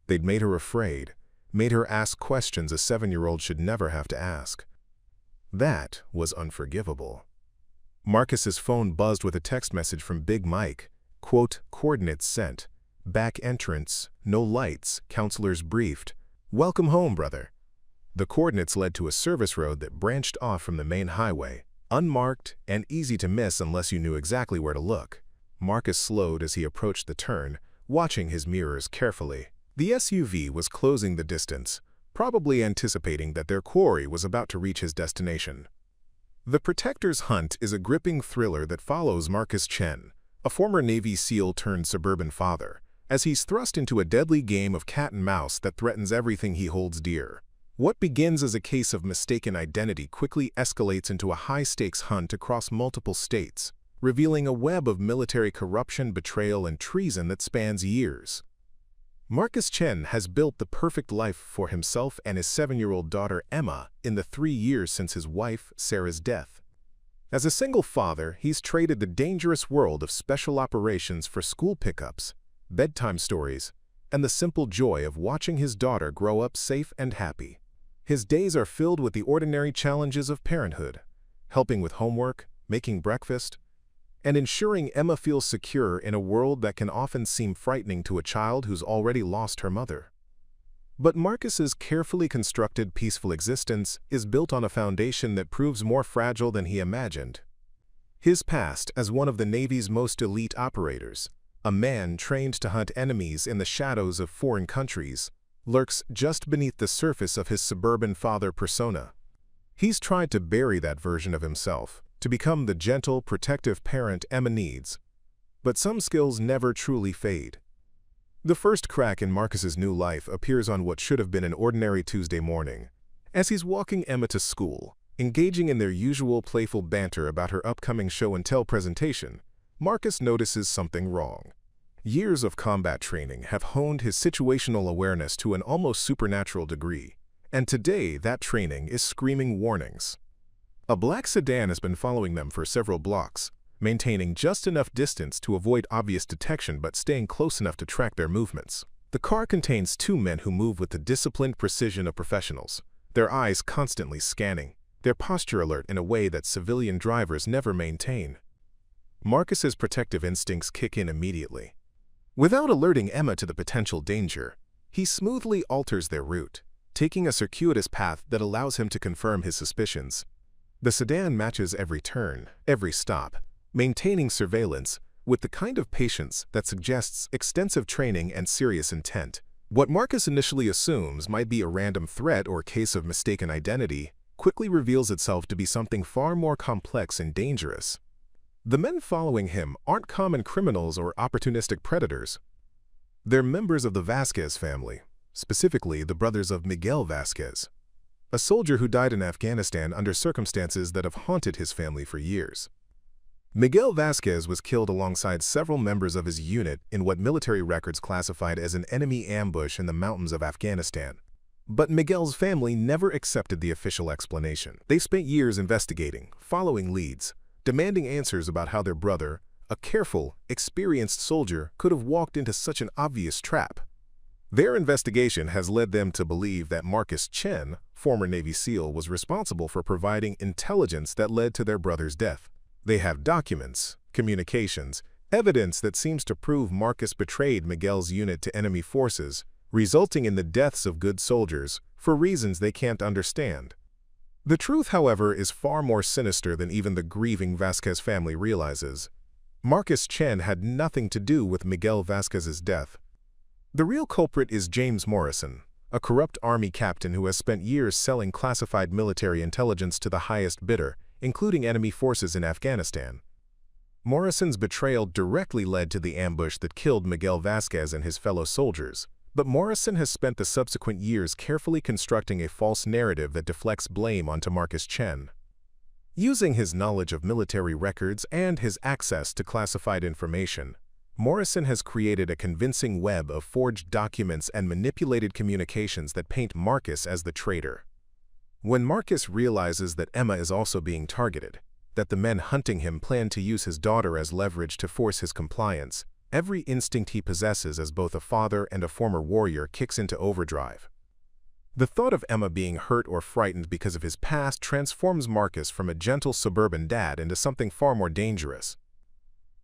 They'd made her afraid, made her ask questions a 7-year-old should never have to ask. That was unforgivable. Marcus's phone buzzed with a text message from Big Mike. Quote, "Coordinates sent. Back entrance, no lights, counselors briefed. Welcome home, brother." The coordinates led to a service road that branched off from the main highway, unmarked and easy to miss unless you knew exactly where to look. Marcus slowed as he approached the turn, watching his mirrors carefully. The SUV was closing the distance, probably anticipating that their quarry was about to reach his destination. The Protector's Hunt is a gripping thriller that follows Marcus Chen, a former Navy SEAL turned suburban father, as he's thrust into a deadly game of cat and mouse that threatens everything he holds dear. What begins as a case of mistaken identity quickly escalates into a high-stakes hunt across multiple states, revealing a web of military corruption, betrayal, and treason that spans years. Marcus Chen has built the perfect life for himself and his 7-year-old daughter Emma in the 3 years since his wife Sarah's death. As a single father, he's traded the dangerous world of special operations for school pickups, bedtime stories, and the simple joy of watching his daughter grow up safe and happy. His days are filled with the ordinary challenges of parenthood, helping with homework, making breakfast, and ensuring Emma feels secure in a world that can often seem frightening to a child who's already lost her mother. But Marcus's carefully constructed peaceful existence is built on a foundation that proves more fragile than he imagined. His past as one of the Navy's most elite operators, a man trained to hunt enemies in the shadows of foreign countries, lurks just beneath the surface of his suburban father persona. He's tried to bury that version of himself, to become the gentle, protective parent Emma needs. But some skills never truly fade. The first crack in Marcus's new life appears on what should have been an ordinary Tuesday morning. As he's walking Emma to school, engaging in their usual playful banter about her upcoming show-and-tell presentation, Marcus notices something wrong. Years of combat training have honed his situational awareness to an almost supernatural degree, and today that training is screaming warnings. A black sedan has been following them for several blocks, maintaining just enough distance to avoid obvious detection but staying close enough to track their movements. The car contains 2 men who move with the disciplined precision of professionals, their eyes constantly scanning, their posture alert in a way that civilian drivers never maintain. Marcus's protective instincts kick in immediately. Without alerting Emma to the potential danger, he smoothly alters their route, taking a circuitous path that allows him to confirm his suspicions. The sedan matches every turn, every stop, maintaining surveillance with the kind of patience that suggests extensive training and serious intent. What Marcus initially assumes might be a random threat or case of mistaken identity quickly reveals itself to be something far more complex and dangerous. The men following him aren't common criminals or opportunistic predators. They're members of the Vasquez family, specifically the brothers of Miguel Vasquez, a soldier who died in Afghanistan under circumstances that have haunted his family for years. Miguel Vasquez was killed alongside several members of his unit in what military records classified as an enemy ambush in the mountains of Afghanistan. But Miguel's family never accepted the official explanation. They spent years investigating, following leads, demanding answers about how their brother, a careful, experienced soldier, could have walked into such an obvious trap. Their investigation has led them to believe that Marcus Chen, former Navy SEAL, was responsible for providing intelligence that led to their brother's death. They have documents, communications, evidence that seems to prove Marcus betrayed Miguel's unit to enemy forces, resulting in the deaths of good soldiers for reasons they can't understand. The truth, however, is far more sinister than even the grieving Vasquez family realizes. Marcus Chen had nothing to do with Miguel Vasquez's death. The real culprit is James Morrison, a corrupt army captain who has spent years selling classified military intelligence to the highest bidder, including enemy forces in Afghanistan. Morrison's betrayal directly led to the ambush that killed Miguel Vasquez and his fellow soldiers, But Morrison has spent the subsequent years carefully constructing a false narrative that deflects blame onto Marcus Chen. Using his knowledge of military records and his access to classified information, Morrison has created a convincing web of forged documents and manipulated communications that paint Marcus as the traitor. When Marcus realizes that Emma is also being targeted, that the men hunting him plan to use his daughter as leverage to force his compliance, every instinct he possesses as both a father and a former warrior kicks into overdrive. The thought of Emma being hurt or frightened because of his past transforms Marcus from a gentle suburban dad into something far more dangerous.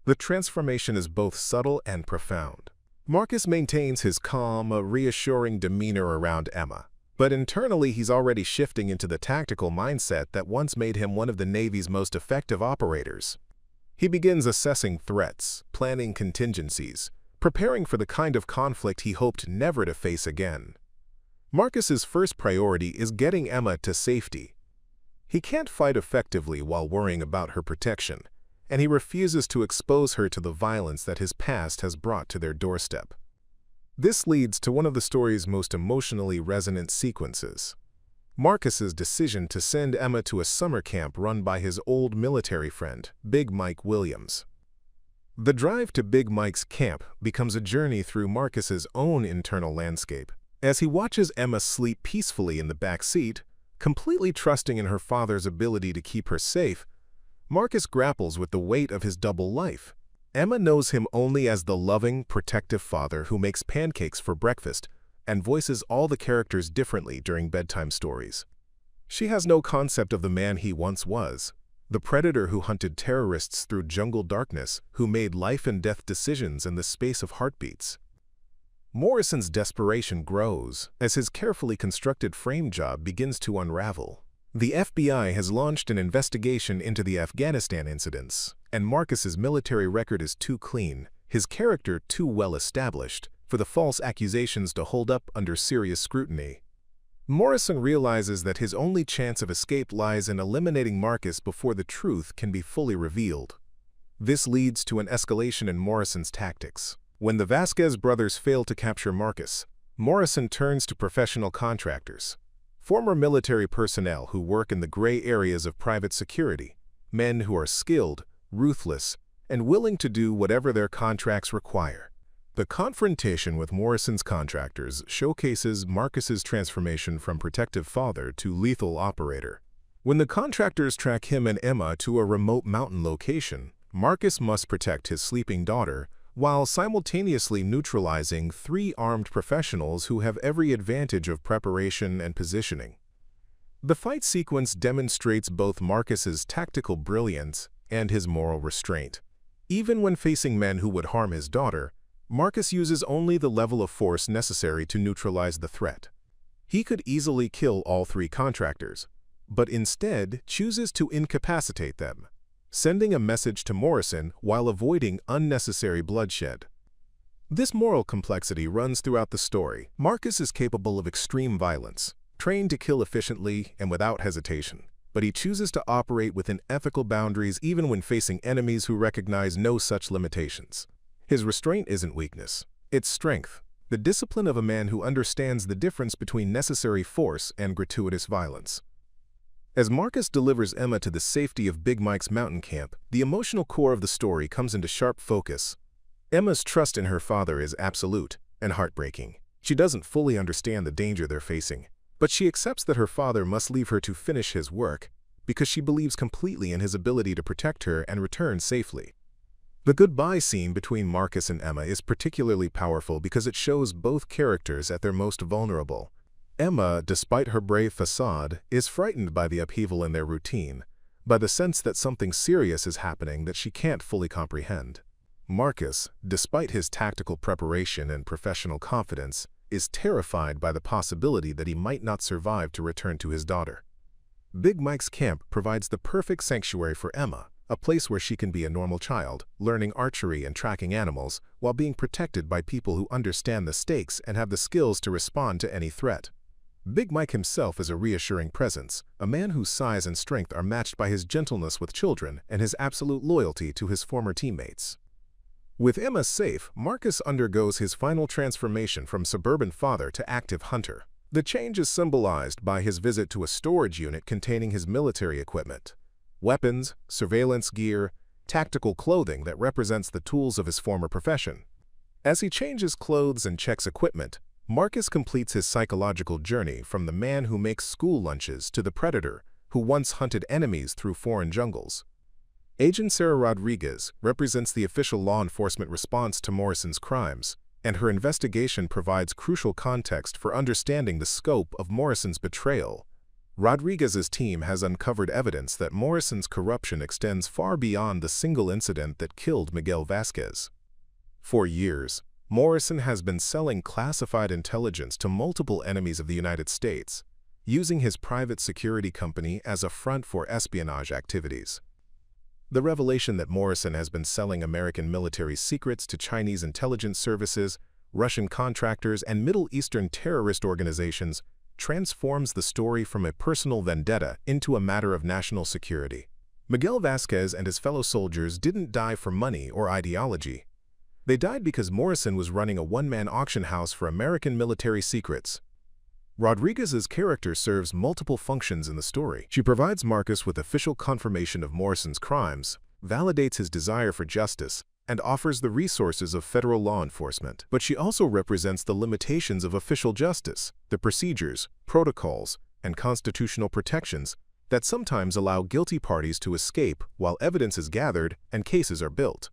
The transformation is both subtle and profound. Marcus maintains his calm, reassuring demeanor around Emma, but internally he's already shifting into the tactical mindset that once made him one of the Navy's most effective operators. He begins assessing threats, planning contingencies, preparing for the kind of conflict he hoped never to face again. Marcus's first priority is getting Emma to safety. He can't fight effectively while worrying about her protection, and he refuses to expose her to the violence that his past has brought to their doorstep. This leads to one of the story's most emotionally resonant sequences: Marcus's decision to send Emma to a summer camp run by his old military friend, Big Mike Williams. The drive to Big Mike's camp becomes a journey through Marcus's own internal landscape. As he watches Emma sleep peacefully in the back seat, completely trusting in her father's ability to keep her safe, Marcus grapples with the weight of his double life. Emma knows him only as the loving, protective father who makes pancakes for breakfast and voices all the characters differently during bedtime stories. She has no concept of the man he once was, the predator who hunted terrorists through jungle darkness, who made life-and-death decisions in the space of heartbeats. Morrison's desperation grows as his carefully constructed frame job begins to unravel. The FBI has launched an investigation into the Afghanistan incidents, and Marcus's military record is too clean, his character too well established, for the false accusations to hold up under serious scrutiny. Morrison realizes that his only chance of escape lies in eliminating Marcus before the truth can be fully revealed. This leads to an escalation in Morrison's tactics. When the Vasquez brothers fail to capture Marcus, Morrison turns to professional contractors, former military personnel who work in the gray areas of private security, men who are skilled, ruthless, and willing to do whatever their contracts require. The confrontation with Morrison's contractors showcases Marcus's transformation from protective father to lethal operator. When the contractors track him and Emma to a remote mountain location, Marcus must protect his sleeping daughter while simultaneously neutralizing 3 armed professionals who have every advantage of preparation and positioning. The fight sequence demonstrates both Marcus's tactical brilliance and his moral restraint. Even when facing men who would harm his daughter, Marcus uses only the level of force necessary to neutralize the threat. He could easily kill all 3 contractors, but instead chooses to incapacitate them, sending a message to Morrison while avoiding unnecessary bloodshed. This moral complexity runs throughout the story. Marcus is capable of extreme violence, trained to kill efficiently and without hesitation, but he chooses to operate within ethical boundaries even when facing enemies who recognize no such limitations. His restraint isn't weakness, it's strength, the discipline of a man who understands the difference between necessary force and gratuitous violence. As Marcus delivers Emma to the safety of Big Mike's mountain camp, the emotional core of the story comes into sharp focus. Emma's trust in her father is absolute and heartbreaking. She doesn't fully understand the danger they're facing, but she accepts that her father must leave her to finish his work because she believes completely in his ability to protect her and return safely. The goodbye scene between Marcus and Emma is particularly powerful because it shows both characters at their most vulnerable. Emma, despite her brave facade, is frightened by the upheaval in their routine, by the sense that something serious is happening that she can't fully comprehend. Marcus, despite his tactical preparation and professional confidence, is terrified by the possibility that he might not survive to return to his daughter. Big Mike's camp provides the perfect sanctuary for Emma, a place where she can be a normal child, learning archery and tracking animals, while being protected by people who understand the stakes and have the skills to respond to any threat. Big Mike himself is a reassuring presence, a man whose size and strength are matched by his gentleness with children and his absolute loyalty to his former teammates. With Emma safe, Marcus undergoes his final transformation from suburban father to active hunter. The change is symbolized by his visit to a storage unit containing his military equipment. Weapons, surveillance gear, tactical clothing that represents the tools of his former profession. As he changes clothes and checks equipment, Marcus completes his psychological journey from the man who makes school lunches to the predator who once hunted enemies through foreign jungles. Agent Sarah Rodriguez represents the official law enforcement response to Morrison's crimes, and her investigation provides crucial context for understanding the scope of Morrison's betrayal. Rodriguez's team has uncovered evidence that Morrison's corruption extends far beyond the single incident that killed Miguel Vasquez. For years, Morrison has been selling classified intelligence to multiple enemies of the United States, using his private security company as a front for espionage activities. The revelation that Morrison has been selling American military secrets to Chinese intelligence services, Russian contractors, and Middle Eastern terrorist organizations transforms the story from a personal vendetta into a matter of national security. Miguel Vasquez and his fellow soldiers didn't die for money or ideology. They died because Morrison was running a one-man auction house for American military secrets. Rodriguez's character serves multiple functions in the story. She provides Marcus with official confirmation of Morrison's crimes, validates his desire for justice, and offers the resources of federal law enforcement. But she also represents the limitations of official justice, the procedures, protocols, and constitutional protections that sometimes allow guilty parties to escape while evidence is gathered and cases are built.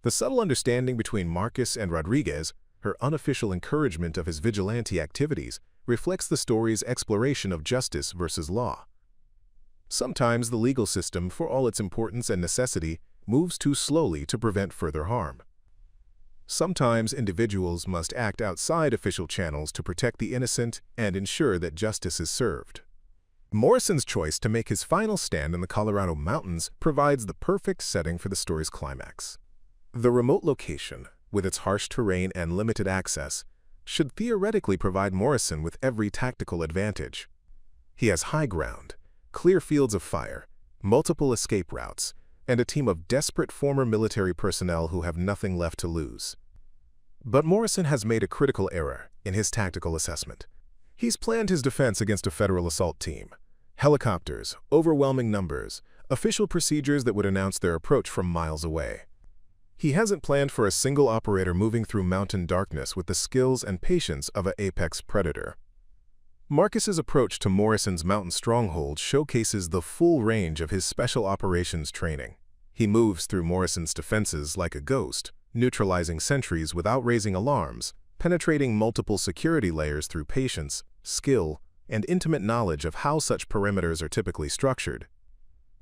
The subtle understanding between Marcus and Rodriguez, her unofficial encouragement of his vigilante activities, reflects the story's exploration of justice versus law. Sometimes the legal system, for all its importance and necessity, moves too slowly to prevent further harm. Sometimes individuals must act outside official channels to protect the innocent and ensure that justice is served. Morrison's choice to make his final stand in the Colorado mountains provides the perfect setting for the story's climax. The remote location, with its harsh terrain and limited access, should theoretically provide Morrison with every tactical advantage. He has high ground, clear fields of fire, multiple escape routes, and a team of desperate former military personnel who have nothing left to lose. But Morrison has made a critical error in his tactical assessment. He's planned his defense against a federal assault team. Helicopters, overwhelming numbers, official procedures that would announce their approach from miles away. He hasn't planned for a single operator moving through mountain darkness with the skills and patience of an apex predator. Marcus's approach to Morrison's mountain stronghold showcases the full range of his special operations training. He moves through Morrison's defenses like a ghost, neutralizing sentries without raising alarms, penetrating multiple security layers through patience, skill, and intimate knowledge of how such perimeters are typically structured.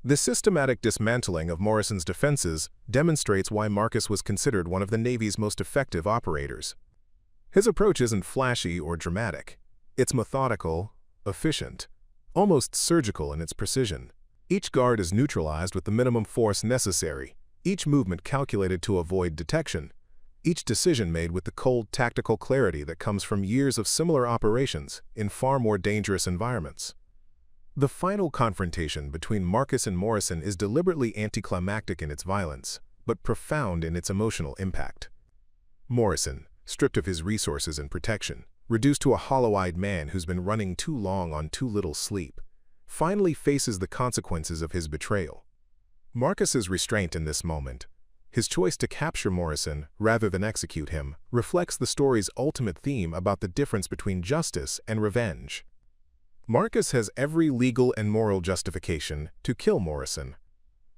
The systematic dismantling of Morrison's defenses demonstrates why Marcus was considered one of the Navy's most effective operators. His approach isn't flashy or dramatic. It's methodical, efficient, almost surgical in its precision. Each guard is neutralized with the minimum force necessary, each movement calculated to avoid detection, each decision made with the cold tactical clarity that comes from years of similar operations in far more dangerous environments. The final confrontation between Marcus and Morrison is deliberately anticlimactic in its violence, but profound in its emotional impact. Morrison, stripped of his resources and protection, reduced to a hollow-eyed man who's been running too long on too little sleep, finally faces the consequences of his betrayal. Marcus's restraint in this moment, his choice to capture Morrison rather than execute him, reflects the story's ultimate theme about the difference between justice and revenge. Marcus has every legal and moral justification to kill Morrison.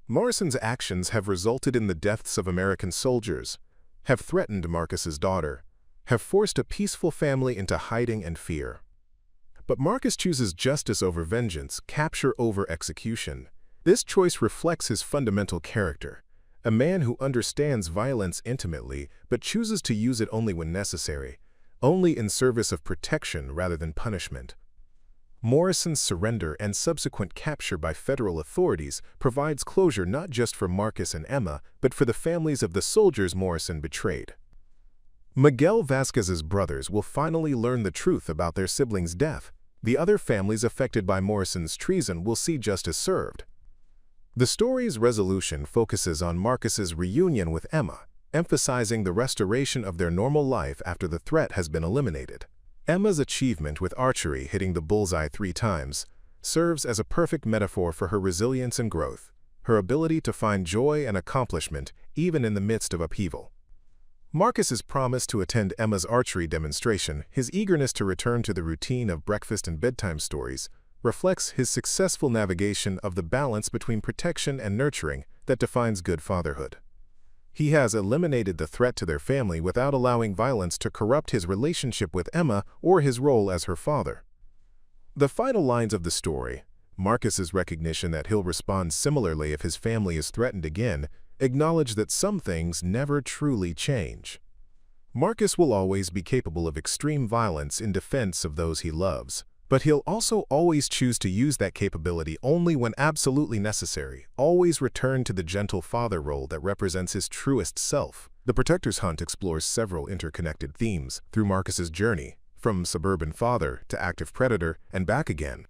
Morrison's actions have resulted in the deaths of American soldiers, have threatened Marcus's daughter, have forced a peaceful family into hiding and fear. But Marcus chooses justice over vengeance, capture over execution. This choice reflects his fundamental character, a man who understands violence intimately but chooses to use it only when necessary, only in service of protection rather than punishment. Morrison's surrender and subsequent capture by federal authorities provides closure not just for Marcus and Emma, but for the families of the soldiers Morrison betrayed. Miguel Vasquez's brothers will finally learn the truth about their siblings' death. The other families affected by Morrison's treason will see justice served. The story's resolution focuses on Marcus's reunion with Emma, emphasizing the restoration of their normal life after the threat has been eliminated. Emma's achievement with archery, hitting the bullseye 3 times, serves as a perfect metaphor for her resilience and growth, her ability to find joy and accomplishment even in the midst of upheaval. Marcus's promise to attend Emma's archery demonstration, his eagerness to return to the routine of breakfast and bedtime stories, reflects his successful navigation of the balance between protection and nurturing that defines good fatherhood. He has eliminated the threat to their family without allowing violence to corrupt his relationship with Emma or his role as her father. The final lines of the story, Marcus's recognition that he'll respond similarly if his family is threatened again, acknowledge that some things never truly change. Marcus will always be capable of extreme violence in defense of those he loves, but he'll also always choose to use that capability only when absolutely necessary, always return to the gentle father role that represents his truest self. The Protector's Hunt explores several interconnected themes through Marcus's journey, from suburban father to active predator and back again.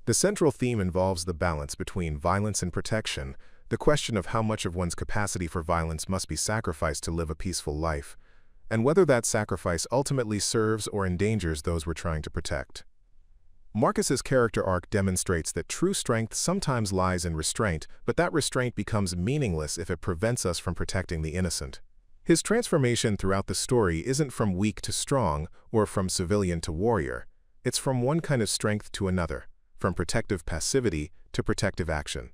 The central theme involves the balance between violence and protection, the question of how much of one's capacity for violence must be sacrificed to live a peaceful life, and whether that sacrifice ultimately serves or endangers those we're trying to protect. Marcus's character arc demonstrates that true strength sometimes lies in restraint, but that restraint becomes meaningless if it prevents us from protecting the innocent. His transformation throughout the story isn't from weak to strong or from civilian to warrior. It's from one kind of strength to another, from protective passivity to protective action.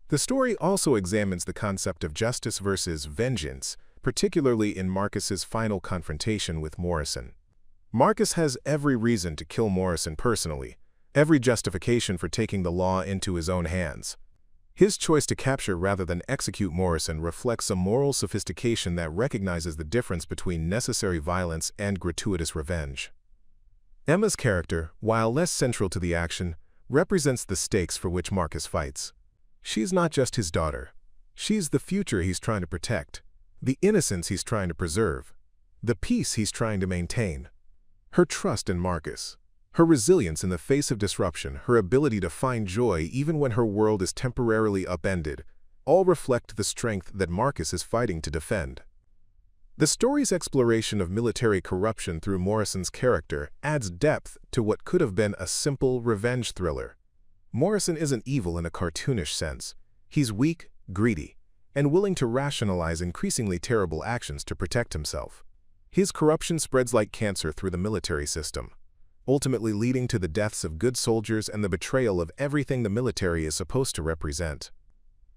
The story also examines the concept of justice versus vengeance, particularly in Marcus's final confrontation with Morrison. Marcus has every reason to kill Morrison personally, every justification for taking the law into his own hands. His choice to capture rather than execute Morrison reflects a moral sophistication that recognizes the difference between necessary violence and gratuitous revenge. Emma's character, while less central to the action, represents the stakes for which Marcus fights. She's not just his daughter. She's the future he's trying to protect, the innocence he's trying to preserve, the peace he's trying to maintain. Her trust in Marcus, her resilience in the face of disruption, her ability to find joy even when her world is temporarily upended, all reflect the strength that Marcus is fighting to defend. The story's exploration of military corruption through Morrison's character adds depth to what could have been a simple revenge thriller. Morrison isn't evil in a cartoonish sense. He's weak, greedy, and willing to rationalize increasingly terrible actions to protect himself. His corruption spreads like cancer through the military system, ultimately leading to the deaths of good soldiers and the betrayal of everything the military is supposed to represent.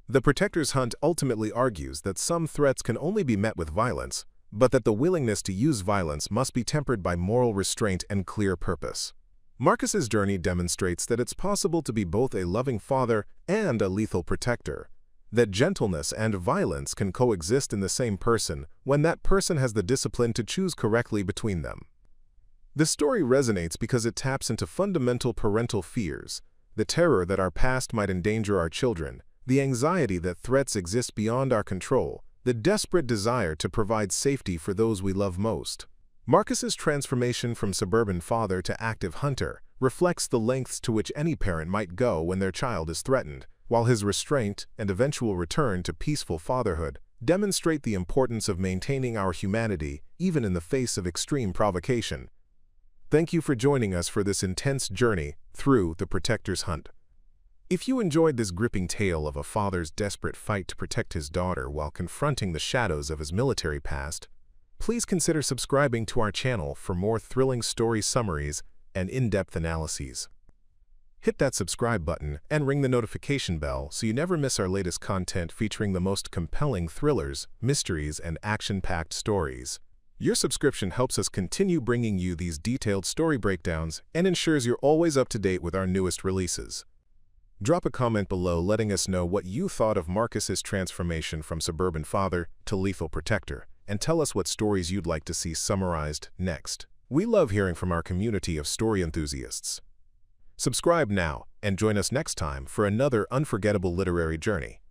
The Protector's Hunt ultimately argues that some threats can only be met with violence, but that the willingness to use violence must be tempered by moral restraint and clear purpose. Marcus's journey demonstrates that it's possible to be both a loving father and a lethal protector, that gentleness and violence can coexist in the same person when that person has the discipline to choose correctly between them. The story resonates because it taps into fundamental parental fears, the terror that our past might endanger our children, the anxiety that threats exist beyond our control, the desperate desire to provide safety for those we love most. Marcus's transformation from suburban father to active hunter reflects the lengths to which any parent might go when their child is threatened, while his restraint and eventual return to peaceful fatherhood demonstrate the importance of maintaining our humanity even in the face of extreme provocation. Thank you for joining us for this intense journey through The Protector's Hunt. If you enjoyed this gripping tale of a father's desperate fight to protect his daughter while confronting the shadows of his military past, please consider subscribing to our channel for more thrilling story summaries and in-depth analyses. Hit that subscribe button and ring the notification bell so you never miss our latest content featuring the most compelling thrillers, mysteries, and action-packed stories. Your subscription helps us continue bringing you these detailed story breakdowns and ensures you're always up to date with our newest releases. Drop a comment below letting us know what you thought of Marcus's transformation from suburban father to lethal protector, and tell us what stories you'd like to see summarized next. We love hearing from our community of story enthusiasts. Subscribe now and join us next time for another unforgettable literary journey.